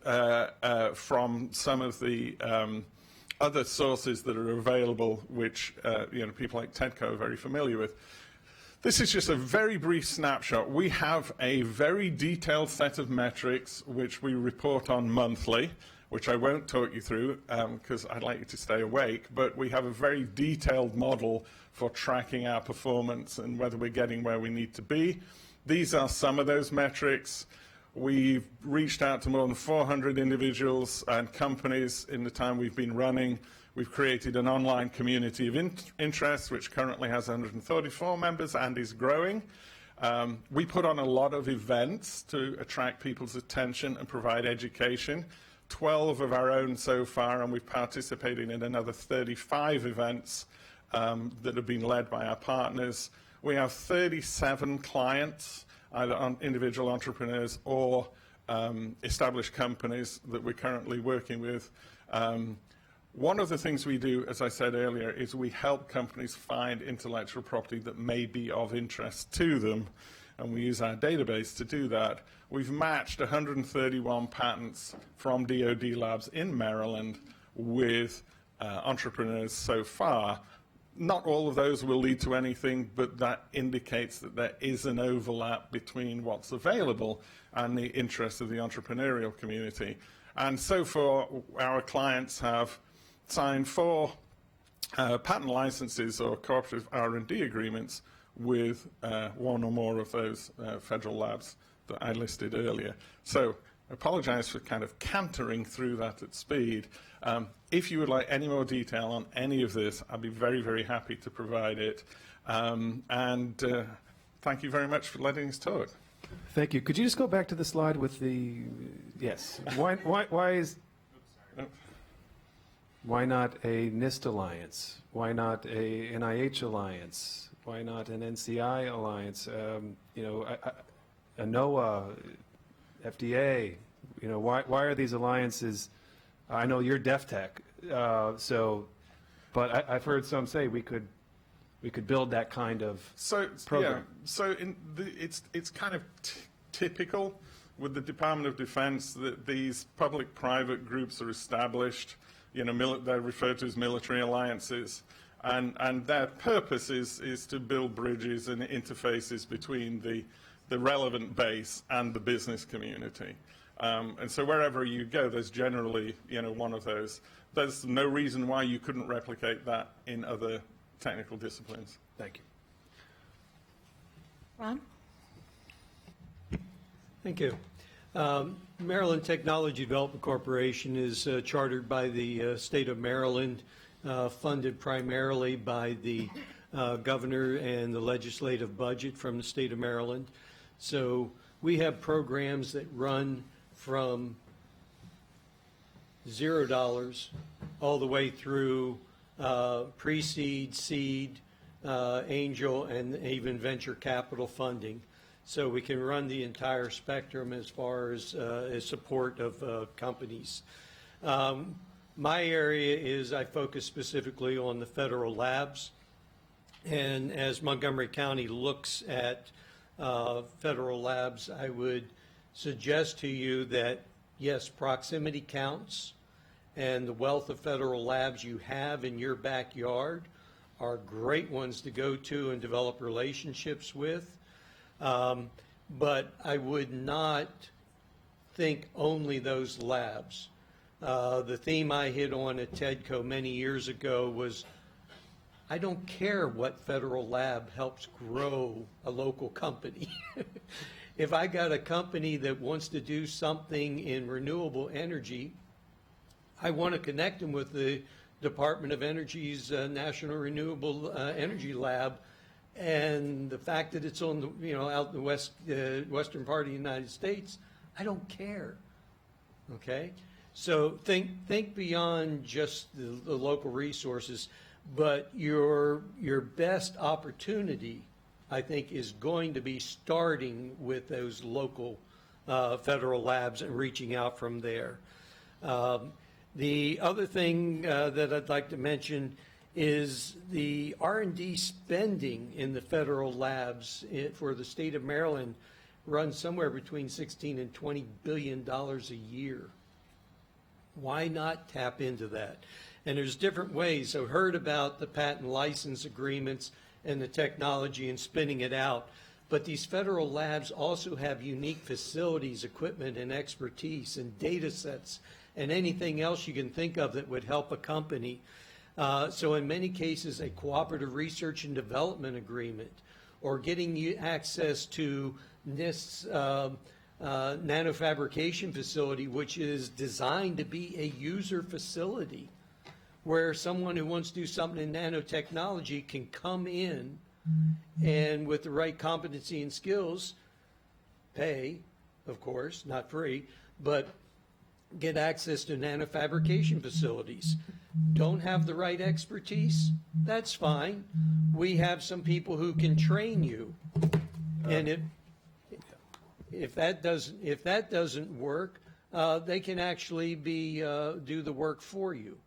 from some of the other sources that are available, which people like TEDCO are very familiar with. This is just a very brief snapshot. We have a very detailed set of metrics which we report on monthly, which I won't talk you through because I'd like you to stay awake, but we have a very detailed model for tracking our performance and whether we're getting where we need to be. These are some of those metrics. We've reached out to more than 400 individuals and companies in the time we've been running. We've created an online community of interest, which currently has 134 members and is growing. We put on a lot of events to attract people's attention and provide education. 12 of our own so far, and we've participated in another 35 events that have been led by our partners. We have 37 clients, either individual entrepreneurs or established companies that we're currently working with. One of the things we do, as I said earlier, is we help companies find intellectual property that may be of interest to them, and we use our database to do that. We've matched 131 patents from DoD labs in Maryland with entrepreneurs so far. Not all of those will lead to anything, but that indicates that there is an overlap between what's available and the interests of the entrepreneurial community. And so far, our clients have signed 4 patent licenses or cooperative R&D agreements with one or more of those federal labs that I listed earlier. So I apologize for kind of cantering through that at speed. If you would like any more detail on any of this, I'd be very, very happy to provide it. Thank you very much for letting us talk. Thank you. Could you just go back to the slide with the, yes. Why not a NIST alliance? Why not a NIH alliance? Why not an NCI alliance? A NOAA, FDA. Why are these alliances? I know you're DefTech, but I've heard some say we could build that kind of program. Yeah, so it's kind of typical with the Department of Defense that these public-private groups are established. They're referred to as military alliances, and their purpose is to build bridges and interfaces between the relevant base and the business community. And so wherever you go, there's generally one of those. There's no reason why you couldn't replicate that in other technical disciplines. Thank you. Ron? Thank you. Maryland Technology Development Corporation is chartered by the state of Maryland, funded primarily by the governor and the legislative budget from the state of Maryland. So we have programs that run from $0 all the way through pre-seed, seed, angel, and even venture capital funding. So we can run the entire spectrum as far as support of companies. My area is I focus specifically on the federal labs. And as Montgomery County looks at federal labs, I would suggest to you that, yes, proximity counts, and the wealth of federal labs you have in your backyard are great ones to go to and develop relationships with. But I would not think only those labs. The theme I hit on at TEDCO many years ago was, I don't care what federal lab helps grow a local company. If I got a company that wants to do something in renewable energy, I want to connect them with the Department of Energy's National Renewable Energy Lab. And the fact that it's on the, out in the western part of the United States, I don't care. Okay, so think beyond just the local resources, but your best opportunity, I think, is going to be starting with those local federal labs and reaching out from there. The other thing that I'd like to mention is the R&D spending in the federal labs for the state of Maryland runs somewhere between $16 and $20 billion a year. Why not tap into that? And there's different ways. I've heard about the patent license agreements and the technology and spinning it out, but these federal labs also have unique facilities, equipment, and expertise, and data sets, and anything else you can think of that would help a company. So in many cases, a cooperative research and development agreement, or getting you access to NIST's nanofabrication facility, which is designed to be a user facility. where someone who wants to do something in nanotechnology can come in and with the right competency and skills, pay, of course, not free, but get access to nanofabrication facilities. Don't have the right expertise? That's fine. We have some people who can train you. And if that doesn't work, they can actually do the work for you.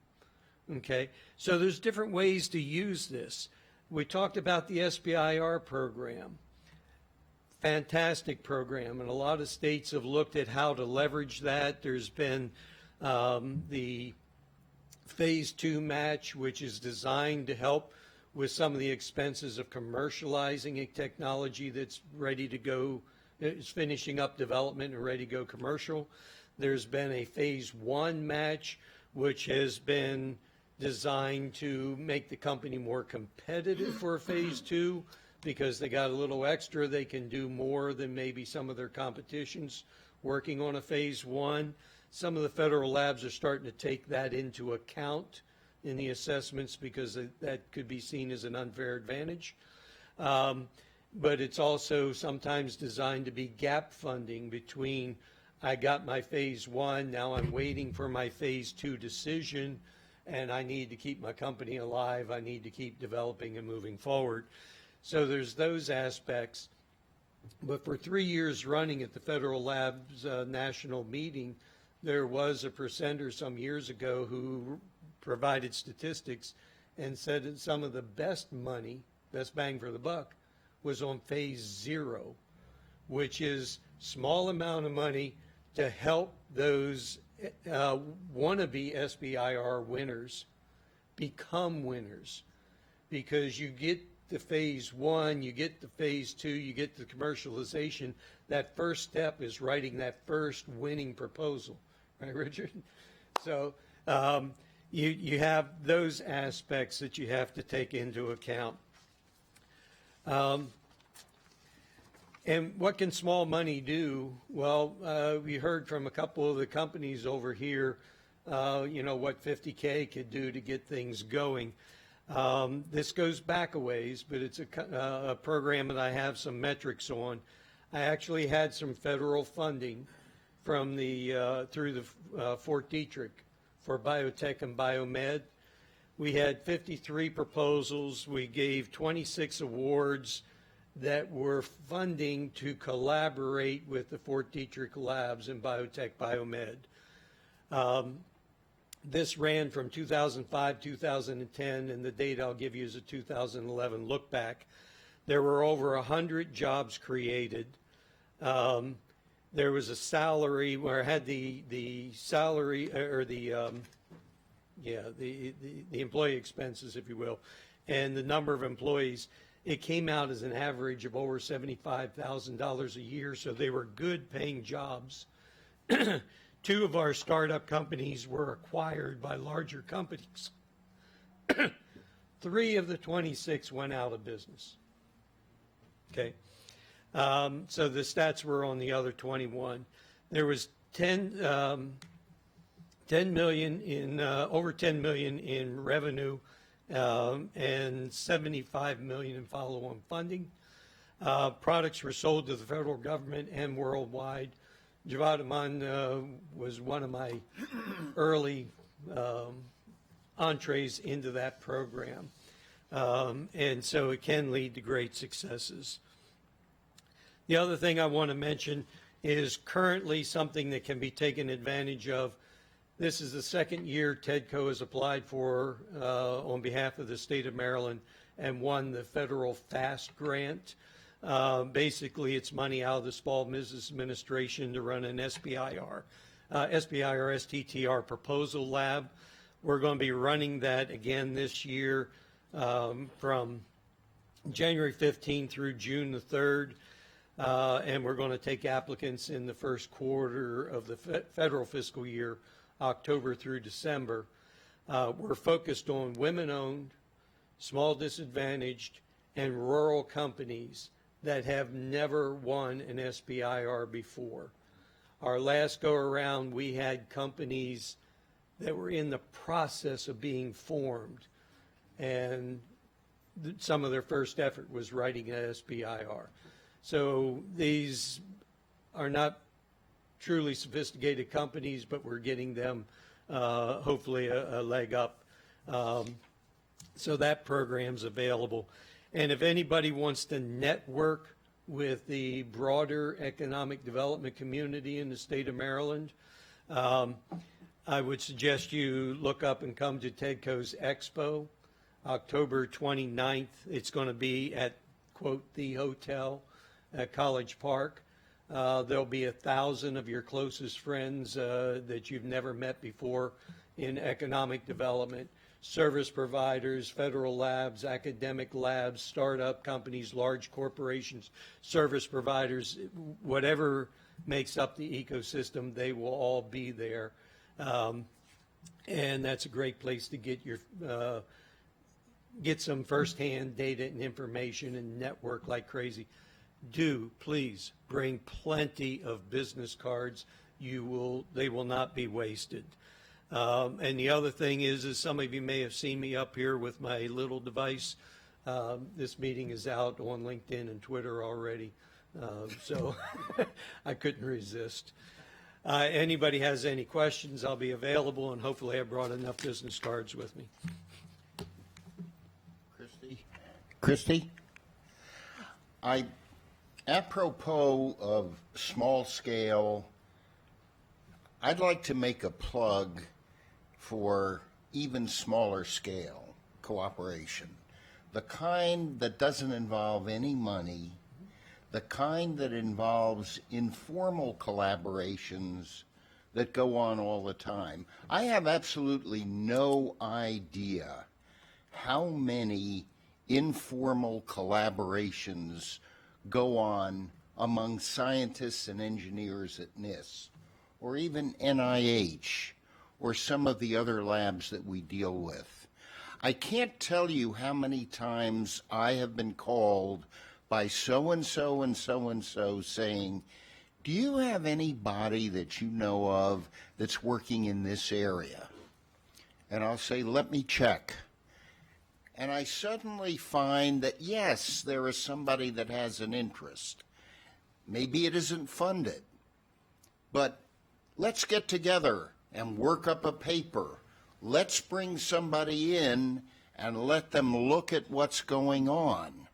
Okay, so there's different ways to use this. We talked about the SBIR program. Fantastic program, and a lot of states have looked at how to leverage that. There's been the Phase 2 match, which is designed to help with some of the expenses of commercializing a technology that's ready to go, it's finishing up development and ready to go commercial. There's been a Phase 1 match, which has been designed to make the company more competitive for a Phase 2 because they got a little extra. They can do more than maybe some of their competitions working on a Phase 1. Some of the federal labs are starting to take that into account in the assessments because that could be seen as an unfair advantage. But it's also sometimes designed to be gap funding between I got my Phase 1, now I'm waiting for my Phase 2 decision, and I need to keep my company alive. I need to keep developing and moving forward. So there's those aspects. But for 3 years running at the Federal Labs national meeting, there was a presenter some years ago who provided statistics and said that some of the best money, best bang for the buck, was on Phase 0, which is small amount of money to help those wannabe SBIR winners become winners, because you get the Phase 1, you get the Phase 2, you get the commercialization. That first step is writing that first winning proposal, right, Richard? So you have those aspects that you have to take into account. And what can small money do? Well, we heard from a couple of the companies over here, what 50K could do to get things going. This goes back a ways, but it's a program that I have some metrics on. I actually had some federal funding from through the Fort Detrick for biotech and biomed. We had 53 proposals. We gave 26 awards that were funding to collaborate with the Fort Detrick labs in biotech biomed. This ran from 2005, 2010, and the data I'll give you is a 2011 look back. There were over 100 jobs created. There was a salary where I had the salary or the employee expenses, if you will, and the number of employees. It came out as an average of over $75,000 a year, so they were good paying jobs. 2 of our startup companies were acquired by larger companies. 3 of the 26 went out of business. Okay, so the stats were on the other 21. There was 10 million in over 10 million in revenue. And 75 million in follow-on funding. Products were sold to the federal government and worldwide. Javad Aman was one of my early entrees into that program. And so it can lead to great successes. The other thing I want to mention is currently something that can be taken advantage of. This is the second year TEDCO has applied for on behalf of the state of Maryland and won the federal FAST grant. Basically, it's money out of the Small Business Administration to run an SBIR STTR proposal lab. We're going to be running that again this year from January 15 through June the 3rd. And we're going to take applicants in the first quarter of the federal fiscal year, October through December. We're focused on women-owned, small disadvantaged, and rural companies that have never won an SBIR before. Our last go-around, we had companies that were in the process of being formed. And some of their first effort was writing a SBIR. So these are not truly sophisticated companies, but we're getting them hopefully a leg up. So that program's available. And if anybody wants to network with the broader economic development community in the state of Maryland, I would suggest you look up and come to TEDCO's Expo, October 29th. It's going to be at, quote, the hotel at College Park. There'll be 1,000 of your closest friends that you've never met before in economic development, service providers, federal labs, academic labs, startup companies, large corporations, service providers, whatever makes up the ecosystem, they will all be there. And that's a great place to get some firsthand data and information and network like crazy. Do please bring plenty of business cards. They will not be wasted. And the other thing is some of you may have seen me up here with my little device. This meeting is out on LinkedIn and Twitter already, so I couldn't resist. Anybody has any questions, I'll be available, and hopefully I brought enough business cards with me. Christy? Apropos of small scale, I'd like to make a plug for even smaller scale cooperation. The kind that doesn't involve any money, the kind that involves informal collaborations that go on all the time. I have absolutely no idea how many informal collaborations go on among scientists and engineers at NIST, or even NIH, or some of the other labs that we deal with. I can't tell you how many times I have been called by so-and-so and so-and-so saying, do you have anybody that you know of that's working in this area? And I'll say, let me check. And I suddenly find that, yes, there is somebody that has an interest. Maybe it isn't funded, but let's get together and work up a paper. Let's bring somebody in and let them look at what's going on.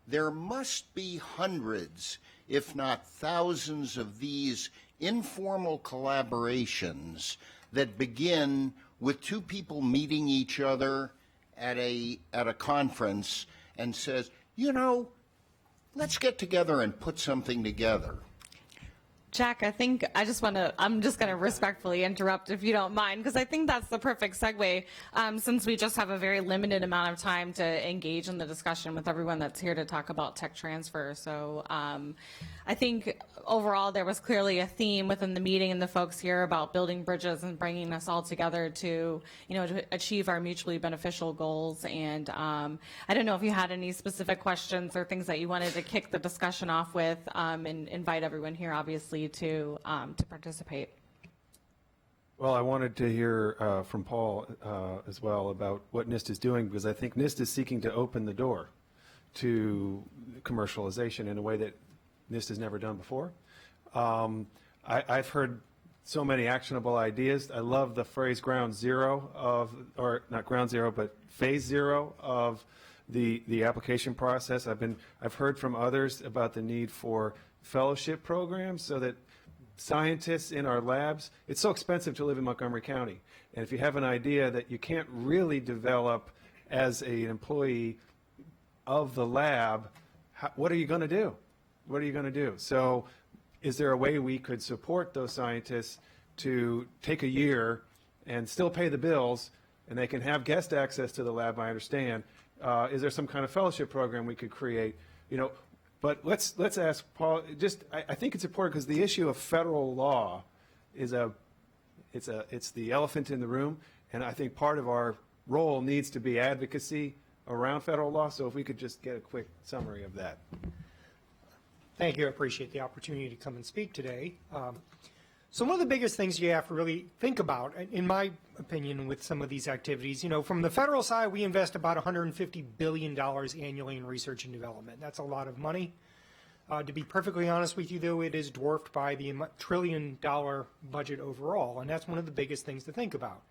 There must be hundreds, if not thousands, of these informal collaborations that begin with two people meeting each other at a conference and says, you know, let's get together and put something together. Jack, I'm just going to respectfully interrupt if you don't mind, because I think that's the perfect segue, since we just have a very limited amount of time to engage in the discussion with everyone that's here to talk about tech transfer. So I think overall there was clearly a theme within the meeting and the folks here about building bridges and bringing us all together to, to achieve our mutually beneficial goals. And I don't know if you had any specific questions or things that you wanted to kick the discussion off with, and invite everyone here, obviously, to participate. Well, I wanted to hear from Paul as well about what NIST is doing, because I think NIST is seeking to open the door to commercialization in a way that NIST has never done before. I've heard so many actionable ideas. I love the phrase ground zero of, or not ground zero, but phase zero of the application process. I've heard from others about the need for fellowship programs so that scientists in our labs, it's so expensive to live in Montgomery County. And if you have an idea that you can't really develop as an employee of the lab, what are you going to do? What are you going to do? So is there a way we could support those scientists to take a year and still pay the bills, and they can have guest access to the lab, I understand. Is there some kind of fellowship program we could create? But let's ask Paul. I think it's important because the issue of federal law is it's the elephant in the room, and I think part of our role needs to be advocacy around federal law. So if we could just get a quick summary of that. Thank you. I appreciate the opportunity to come and speak today. So one of the biggest things you have to really think about, in my opinion, with some of these activities, from the federal side, we invest about $150 billion annually in research and development. That's a lot of money. To be perfectly honest with you, though, it is dwarfed by the $1 trillion budget overall, and that's one of the biggest things to think about.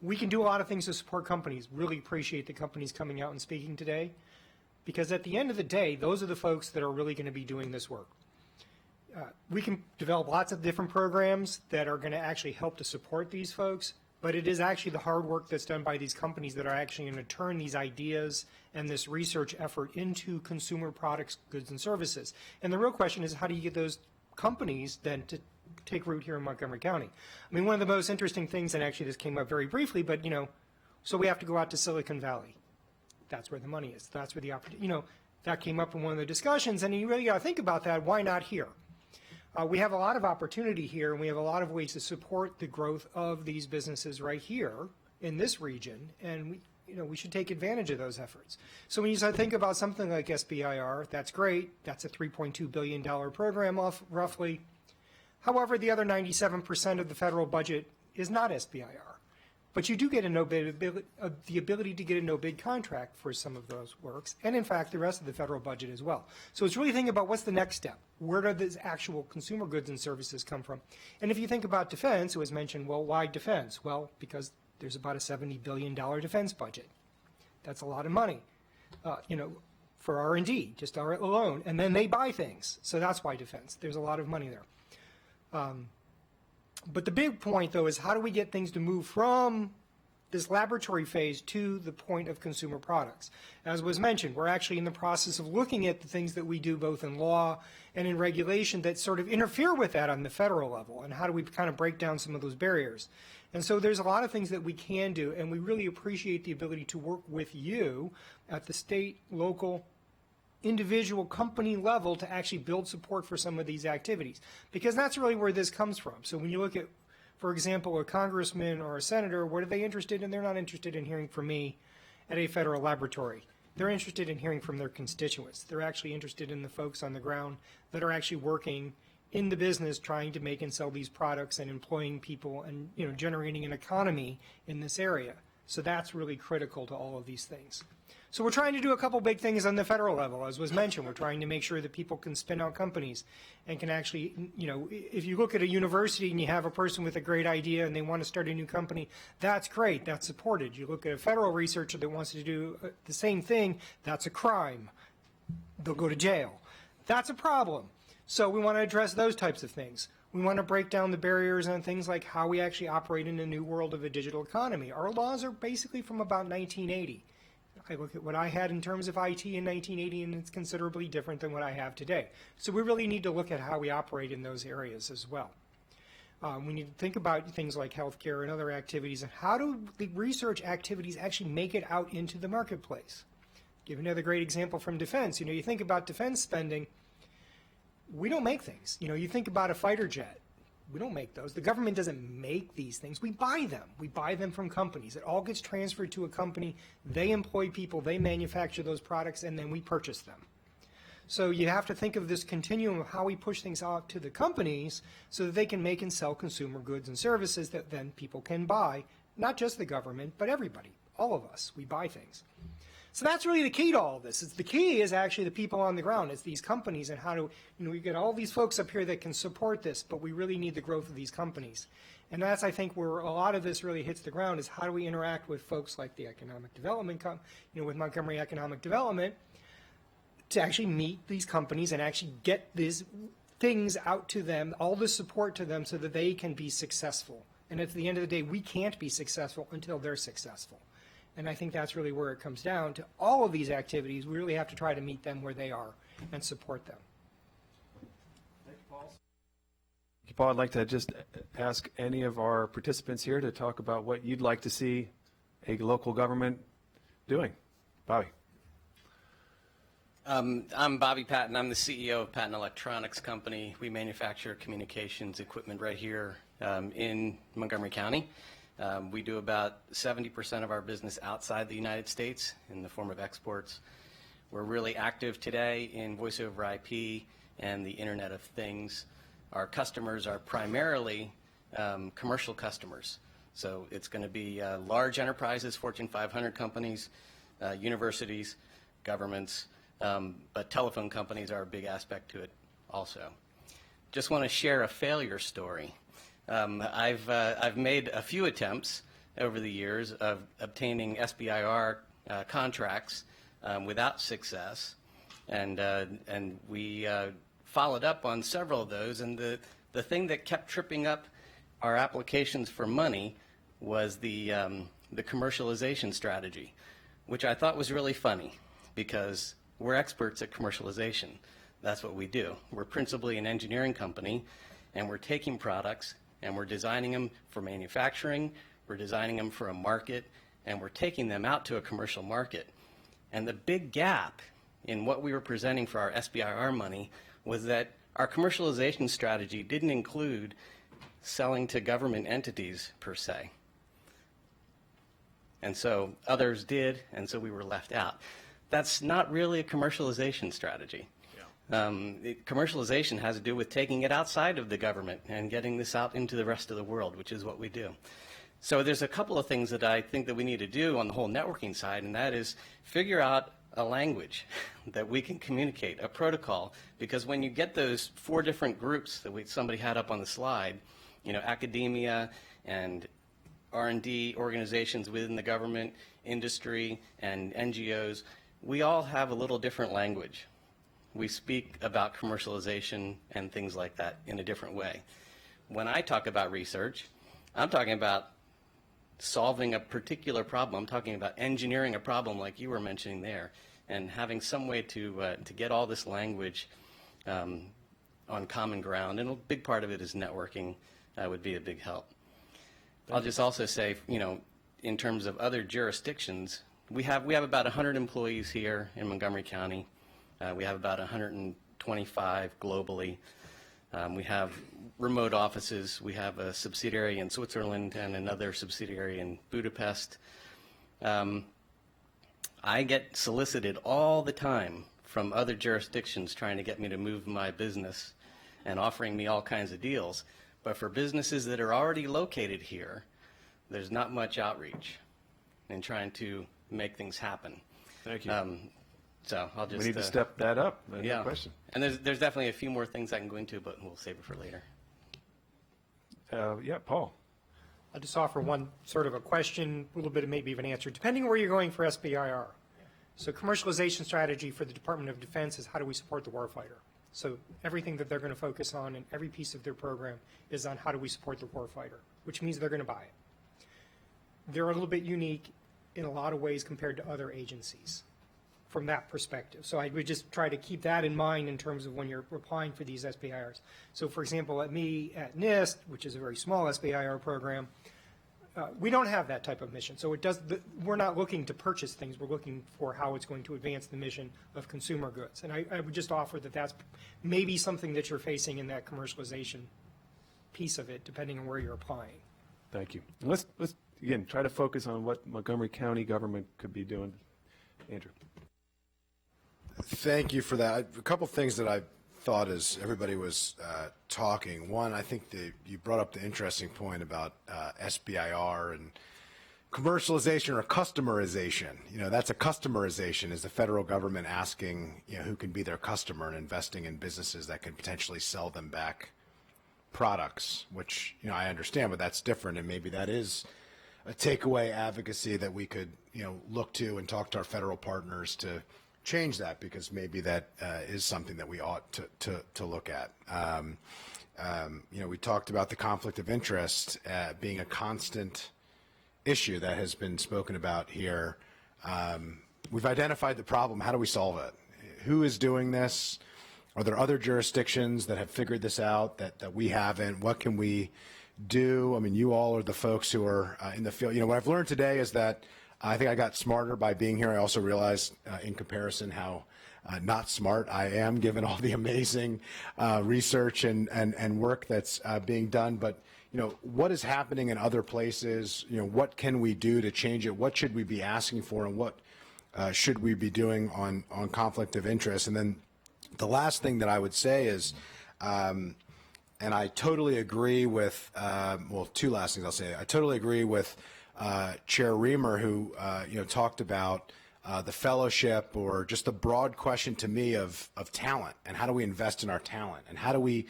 We can do a lot of things to support companies. Really appreciate the companies coming out and speaking today, because at the end of the day, those are the folks that are really going to be doing this work. We can develop lots of different programs that are going to actually help to support these folks, but it is actually the hard work that's done by these companies that are actually going to turn these ideas and this research effort into consumer products, goods, and services. And the real question is, how do you get those companies then to take root here in Montgomery County? I mean, one of the most interesting things, and actually this came up very briefly, but so we have to go out to Silicon Valley. That's where the money is. That's where the opportunity, that came up in one of the discussions, and you really got to think about that. Why not here? We have a lot of opportunity here, and we have a lot of ways to support the growth of these businesses right here in this region, and we should take advantage of those efforts. So when you start to think about something like SBIR, that's great. That's a $3.2 billion program roughly. However, the other 97% of the federal budget is not SBIR. But you do get the ability to get a no-bid contract for some of those works, and in fact, the rest of the federal budget as well. So it's really thinking about what's the next step. Where do these actual consumer goods and services come from? And if you think about defense, it was mentioned, well, why defense? Well, because there's about a $70 billion defense budget. That's a lot of money, for R&D, just alone. And then they buy things. So that's why defense. There's a lot of money there. But the big point, though, is how do we get things to move from this laboratory phase to the point of consumer products? As was mentioned, we're actually in the process of looking at the things that we do both in law and in regulation that sort of interfere with that on the federal level, and how do we kind of break down some of those barriers? And so there's a lot of things that we can do, and we really appreciate the ability to work with you at the state, local, individual company level to actually build support for some of these activities, because that's really where this comes from. So when you look at, for example, a congressman or a senator, what are they interested in? They're not interested in hearing from me at a federal laboratory. They're interested in hearing from their constituents. They're actually interested in the folks on the ground that are actually working in the business trying to make and sell these products and employing people and generating an economy in this area. So that's really critical to all of these things. So we're trying to do a couple big things on the federal level. As was mentioned, we're trying to make sure that people can spin out companies and can actually, if you look at a university and you have a person with a great idea and they want to start a new company, that's great, that's supported. You look at a federal researcher that wants to do the same thing, that's a crime. They'll go to jail. That's a problem. So we want to address those types of things. We want to break down the barriers on things like how we actually operate in a new world of a digital economy. Our laws are basically from about 1980. I look at what I had in terms of IT in 1980, and it's considerably different than what I have today. So we really need to look at how we operate in those areas as well. We need to think about things like healthcare and other activities, and how do the research activities actually make it out into the marketplace? Give another great example from defense. You think about defense spending. We don't make things. You think about a fighter jet. We don't make those. The government doesn't make these things. We buy them. We buy them from companies. It all gets transferred to a company. They employ people. They manufacture those products, and then we purchase them. So you have to think of this continuum of how we push things out to the companies so that they can make and sell consumer goods and services that then people can buy, not just the government, but everybody, all of us. We buy things. So that's really the key to all of this. The key is actually the people on the ground. It's these companies and how to, we get all these folks up here that can support this, but we really need the growth of these companies. And that's, I think, where a lot of this really hits the ground, is how do we interact with folks like the economic development, with Montgomery Economic Development, to actually meet these companies and actually get these things out to them, all the support to them so that they can be successful. And at the end of the day, we can't be successful until they're successful. And I think that's really where it comes down to all of these activities. We really have to try to meet them where they are and support them. Thank you, Paul. Thank you, Paul. I'd like to just ask any of our participants here to talk about what you'd like to see a local government doing. Bobby. I'm Bobby Patton. I'm the CEO of Patton Electronics Company. We manufacture communications equipment right here in Montgomery County. We do about 70% of our business outside the United States in the form of exports. We're really active today in voice over IP and the Internet of Things. Our customers are primarily commercial customers. So it's going to be large enterprises, Fortune 500 companies, universities, governments, but telephone companies are a big aspect to it also. Just want to share a failure story. I've made a few attempts over the years of obtaining SBIR contracts without success, and we followed up on several of those, and the thing that kept tripping up our applications for money was the commercialization strategy, which I thought was really funny because we're experts at commercialization. That's what we do. We're principally an engineering company, and we're taking products and we're designing them for manufacturing, we're designing them for a market, and we're taking them out to a commercial market. And the big gap in what we were presenting for our SBIR money was that our commercialization strategy didn't include selling to government entities per se. And so others did, and so we were left out. That's not really a commercialization strategy. Commercialization has to do with taking it outside of the government and getting this out into the rest of the world, which is what we do. So there's a couple of things that I think that we need to do on the whole networking side, and that is figure out a language that we can communicate, a protocol, because when you get those 4 different groups that somebody had up on the slide, you know, academia and R&D organizations within the government, industry, and NGOs, we all have a little different language. We speak about commercialization and things like that in a different way. When I talk about research, I'm talking about solving a particular problem. I'm talking about engineering a problem like you were mentioning there, and having some way to get all this language on common ground. And a big part of it is networking would be a big help. I'll just also say, you know, in terms of other jurisdictions, we have about 100 employees here in Montgomery County. We have about 125 globally. We have remote offices. We have a subsidiary in Switzerland and another subsidiary in Budapest. I get solicited all the time from other jurisdictions trying to get me to move my business and offering me all kinds of deals. But for businesses that are already located here, there's not much outreach in trying to make things happen. Thank you. So I'll just... We need to step that up. No yeah. question. And there's definitely a few more things I can go into, but we'll save it for later. Yeah, Paul. I'll just offer one sort of a question, a little bit of maybe even an answer, depending where you're going for SBIR. So commercialization strategy for the Department of Defense is how do we support the warfighter? So everything that they're going to focus on and every piece of their program is on how do we support the warfighter, which means they're going to buy it. They're a little bit unique in a lot of ways compared to other agencies from that perspective. So I would just try to keep that in mind in terms of when you're applying for these SBIRs. So for example, at NIST, which is a very small SBIR program, we don't have that type of mission. So we're not looking to purchase things. We're looking for how it's going to advance the mission of consumer goods. And I would just offer that that's maybe something that you're facing in that commercialization piece of it, depending on where you're applying. Thank you. And let's again try to focus on what Montgomery County government could be doing. Andrew. Thank you for that. A couple things that I thought as everybody was talking. One, I think you brought up the interesting point about SBIR and commercialization or customerization. You know, that's a customerization, is the federal government asking, you know, who can be their customer and investing in businesses that can potentially sell them back products, which, you know, I understand, but that's different, and maybe that is a takeaway advocacy that we could, you know, look to and talk to our federal partners to change that, because maybe that is something that we ought to look at. You know, we talked about the conflict of interest being a constant issue that has been spoken about here. We've identified the problem. How do we solve it? Who is doing this? Are there other jurisdictions that have figured this out that we haven't? What can we do? I mean, you all are the folks who are in the field. You know, what I've learned today is that I think I got smarter by being here. I also realized in comparison how not smart I am, given all the amazing research and work that's being done. But, you know, what is happening in other places? You know, what can we do to change it? What should we be asking for, and what should we be doing on conflict of interest? And then the last thing that I would say is And I totally agree with, well, two last things I'll say. I totally agree with Chair Reamer, who talked about the fellowship, or just the broad question to me of talent, and how do we invest in our talent, and how do we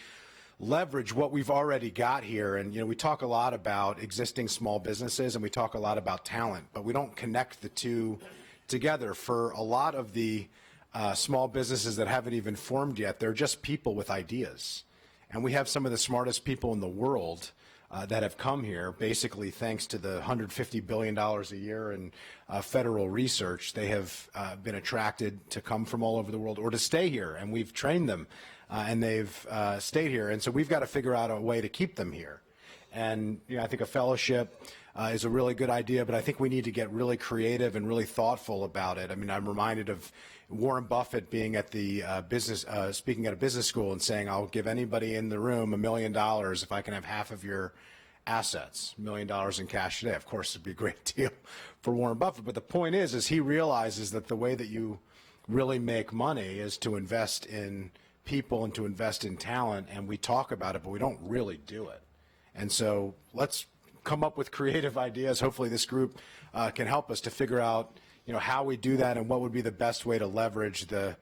leverage what we've already got here. And we talk a lot about existing small businesses, and we talk a lot about talent, but we don't connect the two together. For a lot of the small businesses that haven't even formed yet, they're just people with ideas. And we have some of the smartest people in the world that have come here, basically thanks to the $150 billion a year in federal research. They have been attracted to come from all over the world, or to stay here, and we've trained them, and they've stayed here. And so we've got to figure out a way to keep them here. And I think a fellowship is a really good idea, but I think we need to get really creative and really thoughtful about it. I mean, I'm reminded of Warren Buffett being at the speaking at a business school and saying, I'll give anybody in the room $1 million if I can have half of your assets, $1 million in cash today. Of course, it'd be a great deal for Warren Buffett. But the point is he realizes that the way that you really make money is to invest in people and to invest in talent. And we talk about it, but we don't really do it. And so let's come up with creative ideas. Hopefully this group can help us to figure out how we do that, and what would be the best way to leverage the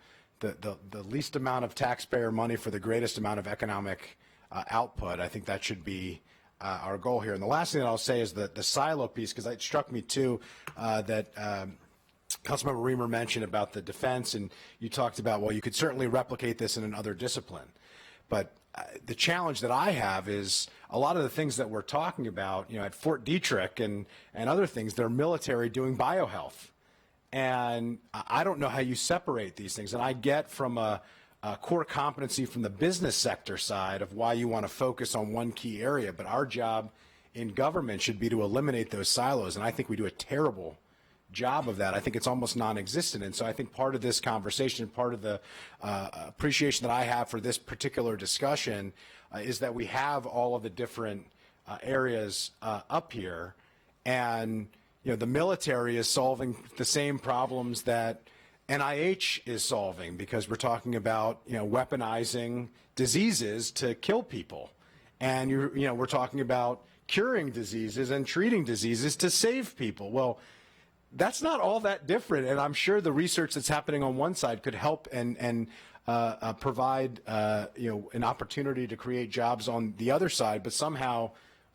least amount of taxpayer money for the greatest amount of economic output. I think that should be our goal here. And the last thing that I'll say is the silo piece, because it struck me too that Councilmember Reamer mentioned about the defense, and you talked about, well, you could certainly replicate this in another discipline. But the challenge that I have is a lot of the things that we're talking about, at Fort Detrick and other things, they're military doing biohealth. And I don't know how you separate these things. And I get from a core competency from the business sector side of why you want to focus on one key area. But our job in government should be to eliminate those silos. And I think we do a terrible job of that. I think it's almost non-existent. And so I think part of this conversation, part of the appreciation that I have for this particular discussion is that we have all of the different areas up here. And the military is solving the same problems that NIH is solving, because we're talking about weaponizing diseases to kill people, and we're talking about curing diseases and treating diseases to save people. Well, that's not all that different, and I'm sure the research that's happening on one side could help and provide an opportunity to create jobs on the other side, but somehow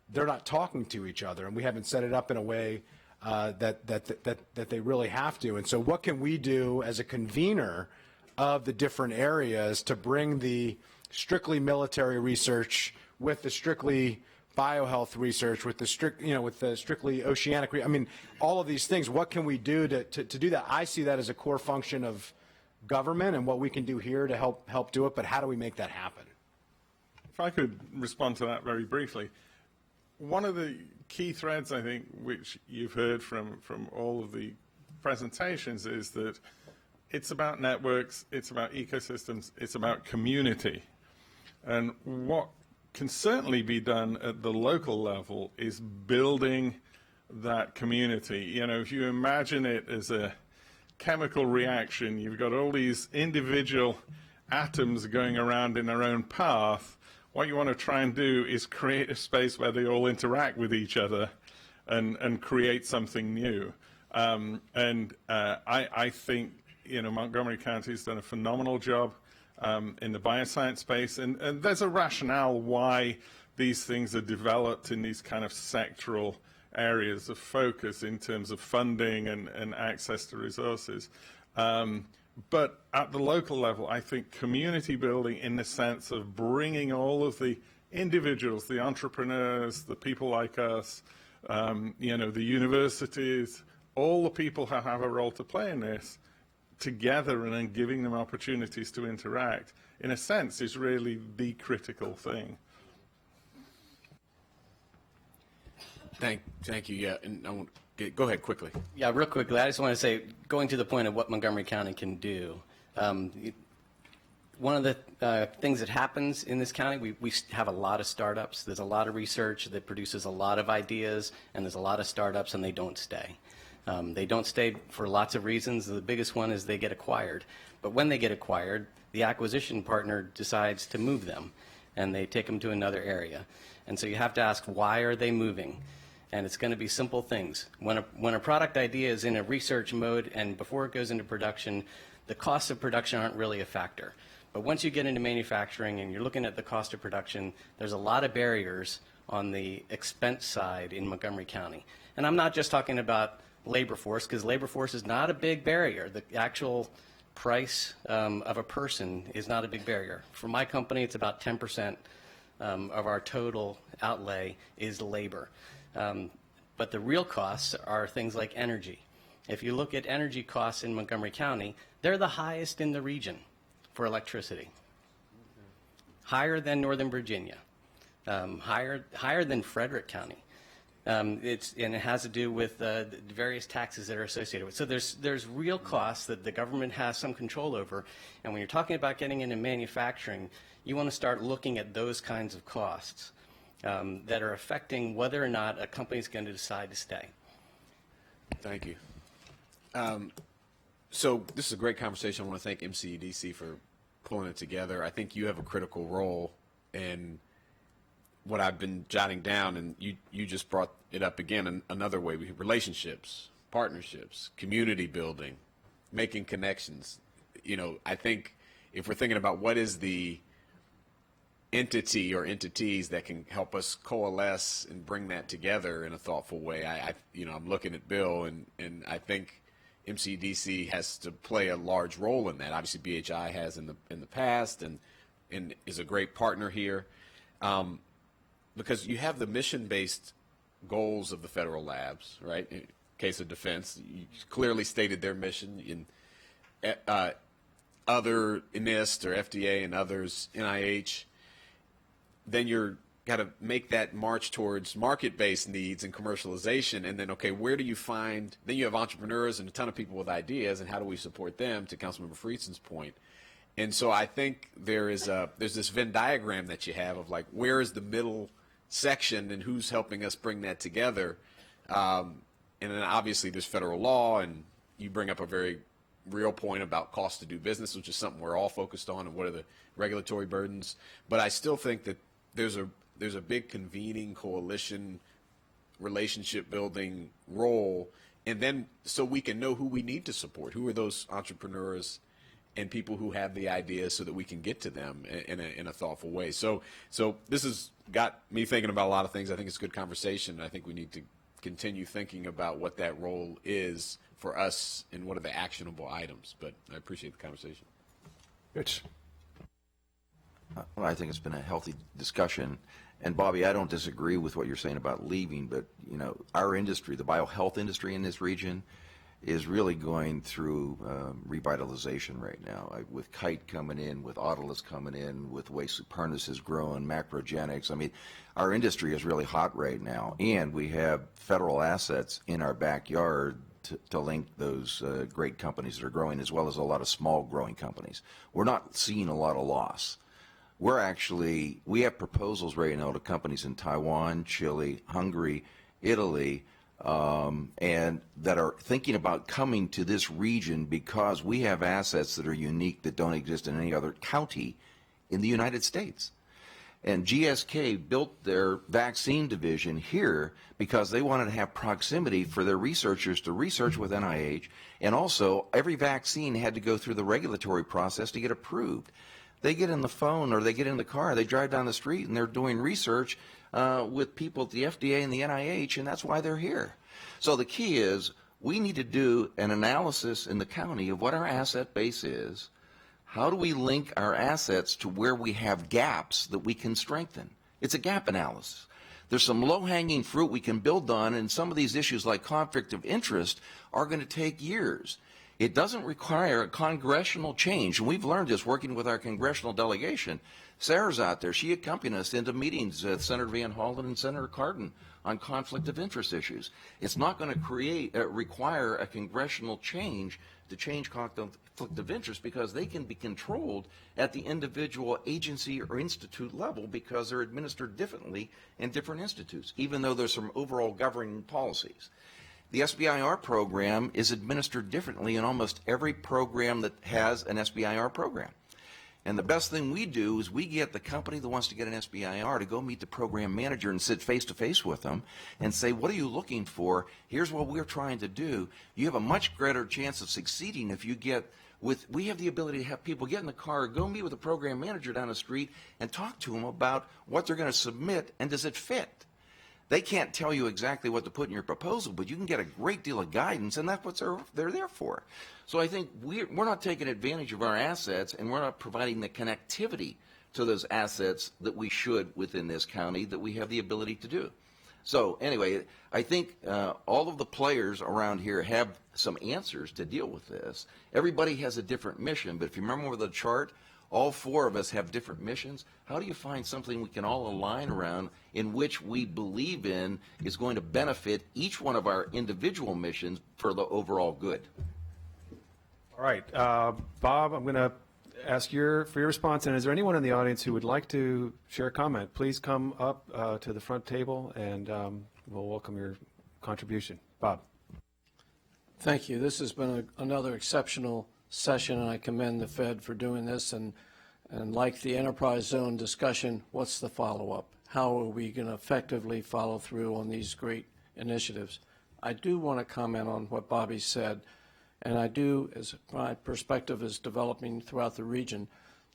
they're not talking to each other, and we haven't set it up in a way that they really have to. And so what can we do as a convener of the different areas to bring the strictly military research with the strictly biohealth research, with the strictly oceanic, I mean, all of these things, what can we do to do that? I see that as a core function of government and what we can do here to help do it, but how do we make that happen? If I could respond to that very briefly. One of the key threads, I think, which you've heard from all of the presentations is that it's about networks, it's about ecosystems, it's about community. And what can certainly be done at the local level is building that community. If you imagine it as a chemical reaction, you've got all these individual atoms going around in their own path. What you want to try and do is create a space where they all interact with each other and create something new. I think Montgomery County has done a phenomenal job in the bioscience space, and there's a rationale why these things are developed in these kind of sectoral areas of focus in terms of funding and access to resources. But at the local level, I think community building in the sense of bringing all of the individuals, the entrepreneurs, the people like us, the universities, all the people who have a role to play in this together, and then giving them opportunities to interact, in a sense, is really the critical thing. Thank you. Yeah, and go ahead quickly. Yeah, real quickly, I just want to say, going to the point of what Montgomery County can do, one of the things that happens in this county, we have a lot of startups. There's a lot of research that produces a lot of ideas, and there's a lot of startups, and they don't stay. They don't stay for lots of reasons. The biggest one is they get acquired. But when they get acquired, the acquisition partner decides to move them. and they take them to another area. And so you have to ask, why are they moving? And it's going to be simple things. When a product idea is in a research mode and before it goes into production, the costs of production aren't really a factor. But once you get into manufacturing and you're looking at the cost of production, there's a lot of barriers on the expense side in Montgomery County. And I'm not just talking about labor force, because labor force is not a big barrier. The actual price of a person is not a big barrier. For my company, it's about 10% of our total outlay is labor. But the real costs are things like energy. If you look at energy costs in Montgomery County, they're the highest in the region for electricity. Higher than Northern Virginia, higher than Frederick County. And it has to do with the various taxes that are associated with it. So there's real costs that the government has some control over. And when you're talking about getting into manufacturing, you want to start looking at those kinds of costs that are affecting whether or not a company is going to decide to stay. Thank you. So this is a great conversation. I want to thank MCEDC for pulling it together. I think you have a critical role in what I've been jotting down, and you just brought it up again in another way. We have relationships, partnerships, community building, making connections. You know, I think if we're thinking about what is the entity or entities that can help us coalesce and bring that together in a thoughtful way, I'm looking at Bill, and I think MCDC has to play a large role in that. Obviously, BHI has in the past, and is a great partner here. Because you have the mission-based goals of the federal labs, right? In case of defense, you clearly stated their mission. In other NIST or FDA and others, NIH, then you're got to make that march towards market-based needs and commercialization, and then, okay, where do you find, then you have entrepreneurs and a ton of people with ideas, and how do we support them, to Councilmember Friedson's point. And so I think there's this Venn diagram that you have of, like, where is the middle section and who's helping us bring that together. And then obviously there's federal law, and you bring up a very real point about cost to do business, which is something we're all focused on, and what are the regulatory burdens. But I still think that there's a big convening, coalition, relationship building role, and then so we can know who we need to support, who are those entrepreneurs and people who have the ideas, so that we can get to them in a thoughtful way. So this has got me thinking about a lot of things. I think it's a good conversation. I think we need to continue thinking about what that role is for us and what are the actionable items. But I appreciate the conversation. Rich. Well, I think it's been a healthy discussion. And Bobby, I don't disagree with what you're saying about leaving, but our industry, the biohealth industry in this region, is really going through revitalization right now. With Kite coming in, with Autolus coming in, with way Supernus is growing, Macrogenics. I mean, our industry is really hot right now, and we have federal assets in our backyard to link those great companies that are growing, as well as a lot of small growing companies. We're not seeing a lot of loss. We have proposals right now to companies in Taiwan, Chile, Hungary, Italy, and that are thinking about coming to this region because we have assets that are unique that don't exist in any other county in the United States. And GSK built their vaccine division here because they wanted to have proximity for their researchers to research with NIH, and also every vaccine had to go through the regulatory process to get approved. They get in the phone or they get in the car, they drive down the street, and they're doing research with people at the FDA and the NIH, and that's why they're here. So the key is we need to do an analysis in the county of what our asset base is. How do we link our assets to where we have gaps that we can strengthen? It's a gap analysis. There's some low-hanging fruit we can build on, and some of these issues like conflict of interest are going to take years. It doesn't require a congressional change, and we've learned this working with our congressional delegation. Sarah's out there. She accompanied us into meetings with Senator Van Hollen and Senator Cardin on conflict of interest issues. It's not going to require a congressional change to change conflict of interest, because they can be controlled at the individual agency or institute level because they're administered differently in different institutes, even though there's some overall governing policies. The SBIR program is administered differently in almost every program that has an SBIR program. And the best thing we do is we get the company that wants to get an SBIR to go meet the program manager and sit face to face with them and say, what are you looking for? Here's what we're trying to do. You have a much greater chance of succeeding if you get with, we have the ability to have people get in the car, go meet with a program manager down the street and talk to them about what they're going to submit and does it fit. They can't tell you exactly what to put in your proposal, but you can get a great deal of guidance, and that's what they're there for. So I think we're not taking advantage of our assets, and we're not providing the connectivity to those assets that we should within this county that we have the ability to do. So anyway, I think all of the players around here have some answers to deal with this. Everybody has a different mission, but if you remember the chart, all four of us have different missions. How do you find something we can all align around in which we believe in is going to benefit each one of our individual missions for the overall good? All right, Bob, I'm going to ask for your response. And is there anyone in the audience who would like to share a comment? Please come up to the front table, and we'll welcome your contribution. Bob. Thank you. This has been another exceptional session, and I commend the Fed for doing this. And like the enterprise zone discussion, what's the follow-up? How are we going to effectively follow through on these great initiatives? I do want to comment on what Bobby said, and I do, as my perspective is developing throughout the region,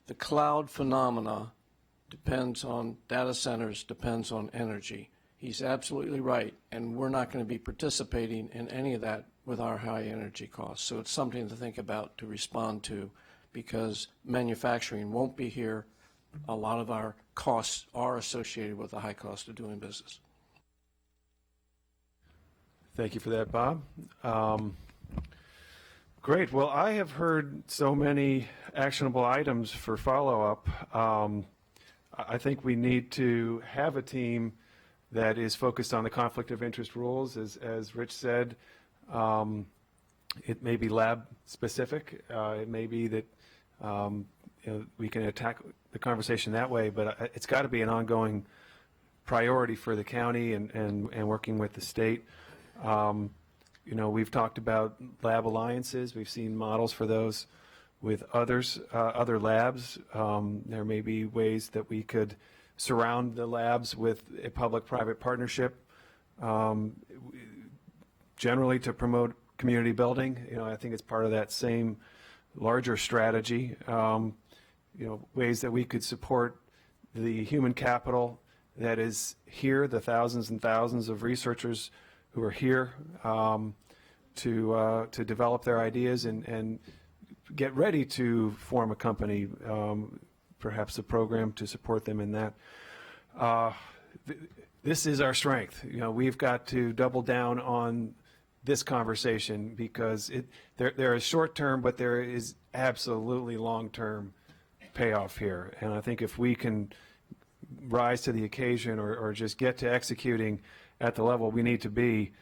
the cloud phenomena depends on data centers, depends on energy. He's absolutely right, and we're not going to be participating in any of that with our high energy costs. So it's something to think about, to respond to, because manufacturing won't be here. A lot of our costs are associated with the high cost of doing business. Thank you for that, Bob. Great. Well, I have heard so many actionable items for follow-up. I think we need to have a team that is focused on the conflict of interest rules, as Rich said. It may be lab specific. It may be that we can attack the conversation that way, but it's got to be an ongoing priority for the county and working with the state. We've talked about lab alliances. We've seen models for those with other labs. There may be ways that we could surround the labs with a public-private partnership, generally to promote community building. I think it's part of that same larger strategy. Ways that we could support the human capital that is here, the thousands and thousands of researchers who are here to develop their ideas and get ready to form a company, perhaps a program to support them in that. This is our strength. We've got to double down on this conversation because there is short-term, but there is absolutely long-term payoff here. And I think if we can rise to the occasion or just get to executing at the level we need to be,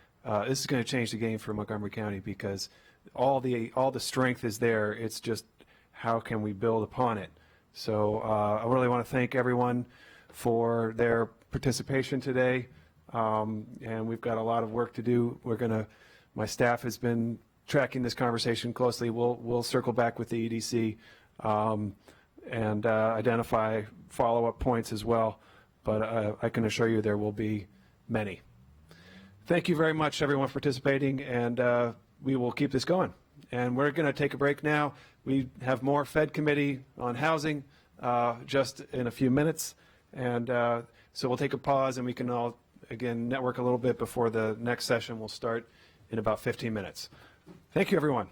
this is going to change the game for Montgomery County because all the strength is there. It's just how can we build upon it. So I really want to thank everyone for their participation today, and we've got a lot of work to do. My staff has been tracking this conversation closely. We'll circle back with the EDC and identify follow-up points as well, but I can assure you there will be many. Thank you very much, everyone, for participating, and we will keep this going. And we're going to take a break now. We have more Fed committee on housing just in a few minutes, and so we'll take a pause and we can all, again, network a little bit before the next session will start in about 15 minutes. Thank you, everyone.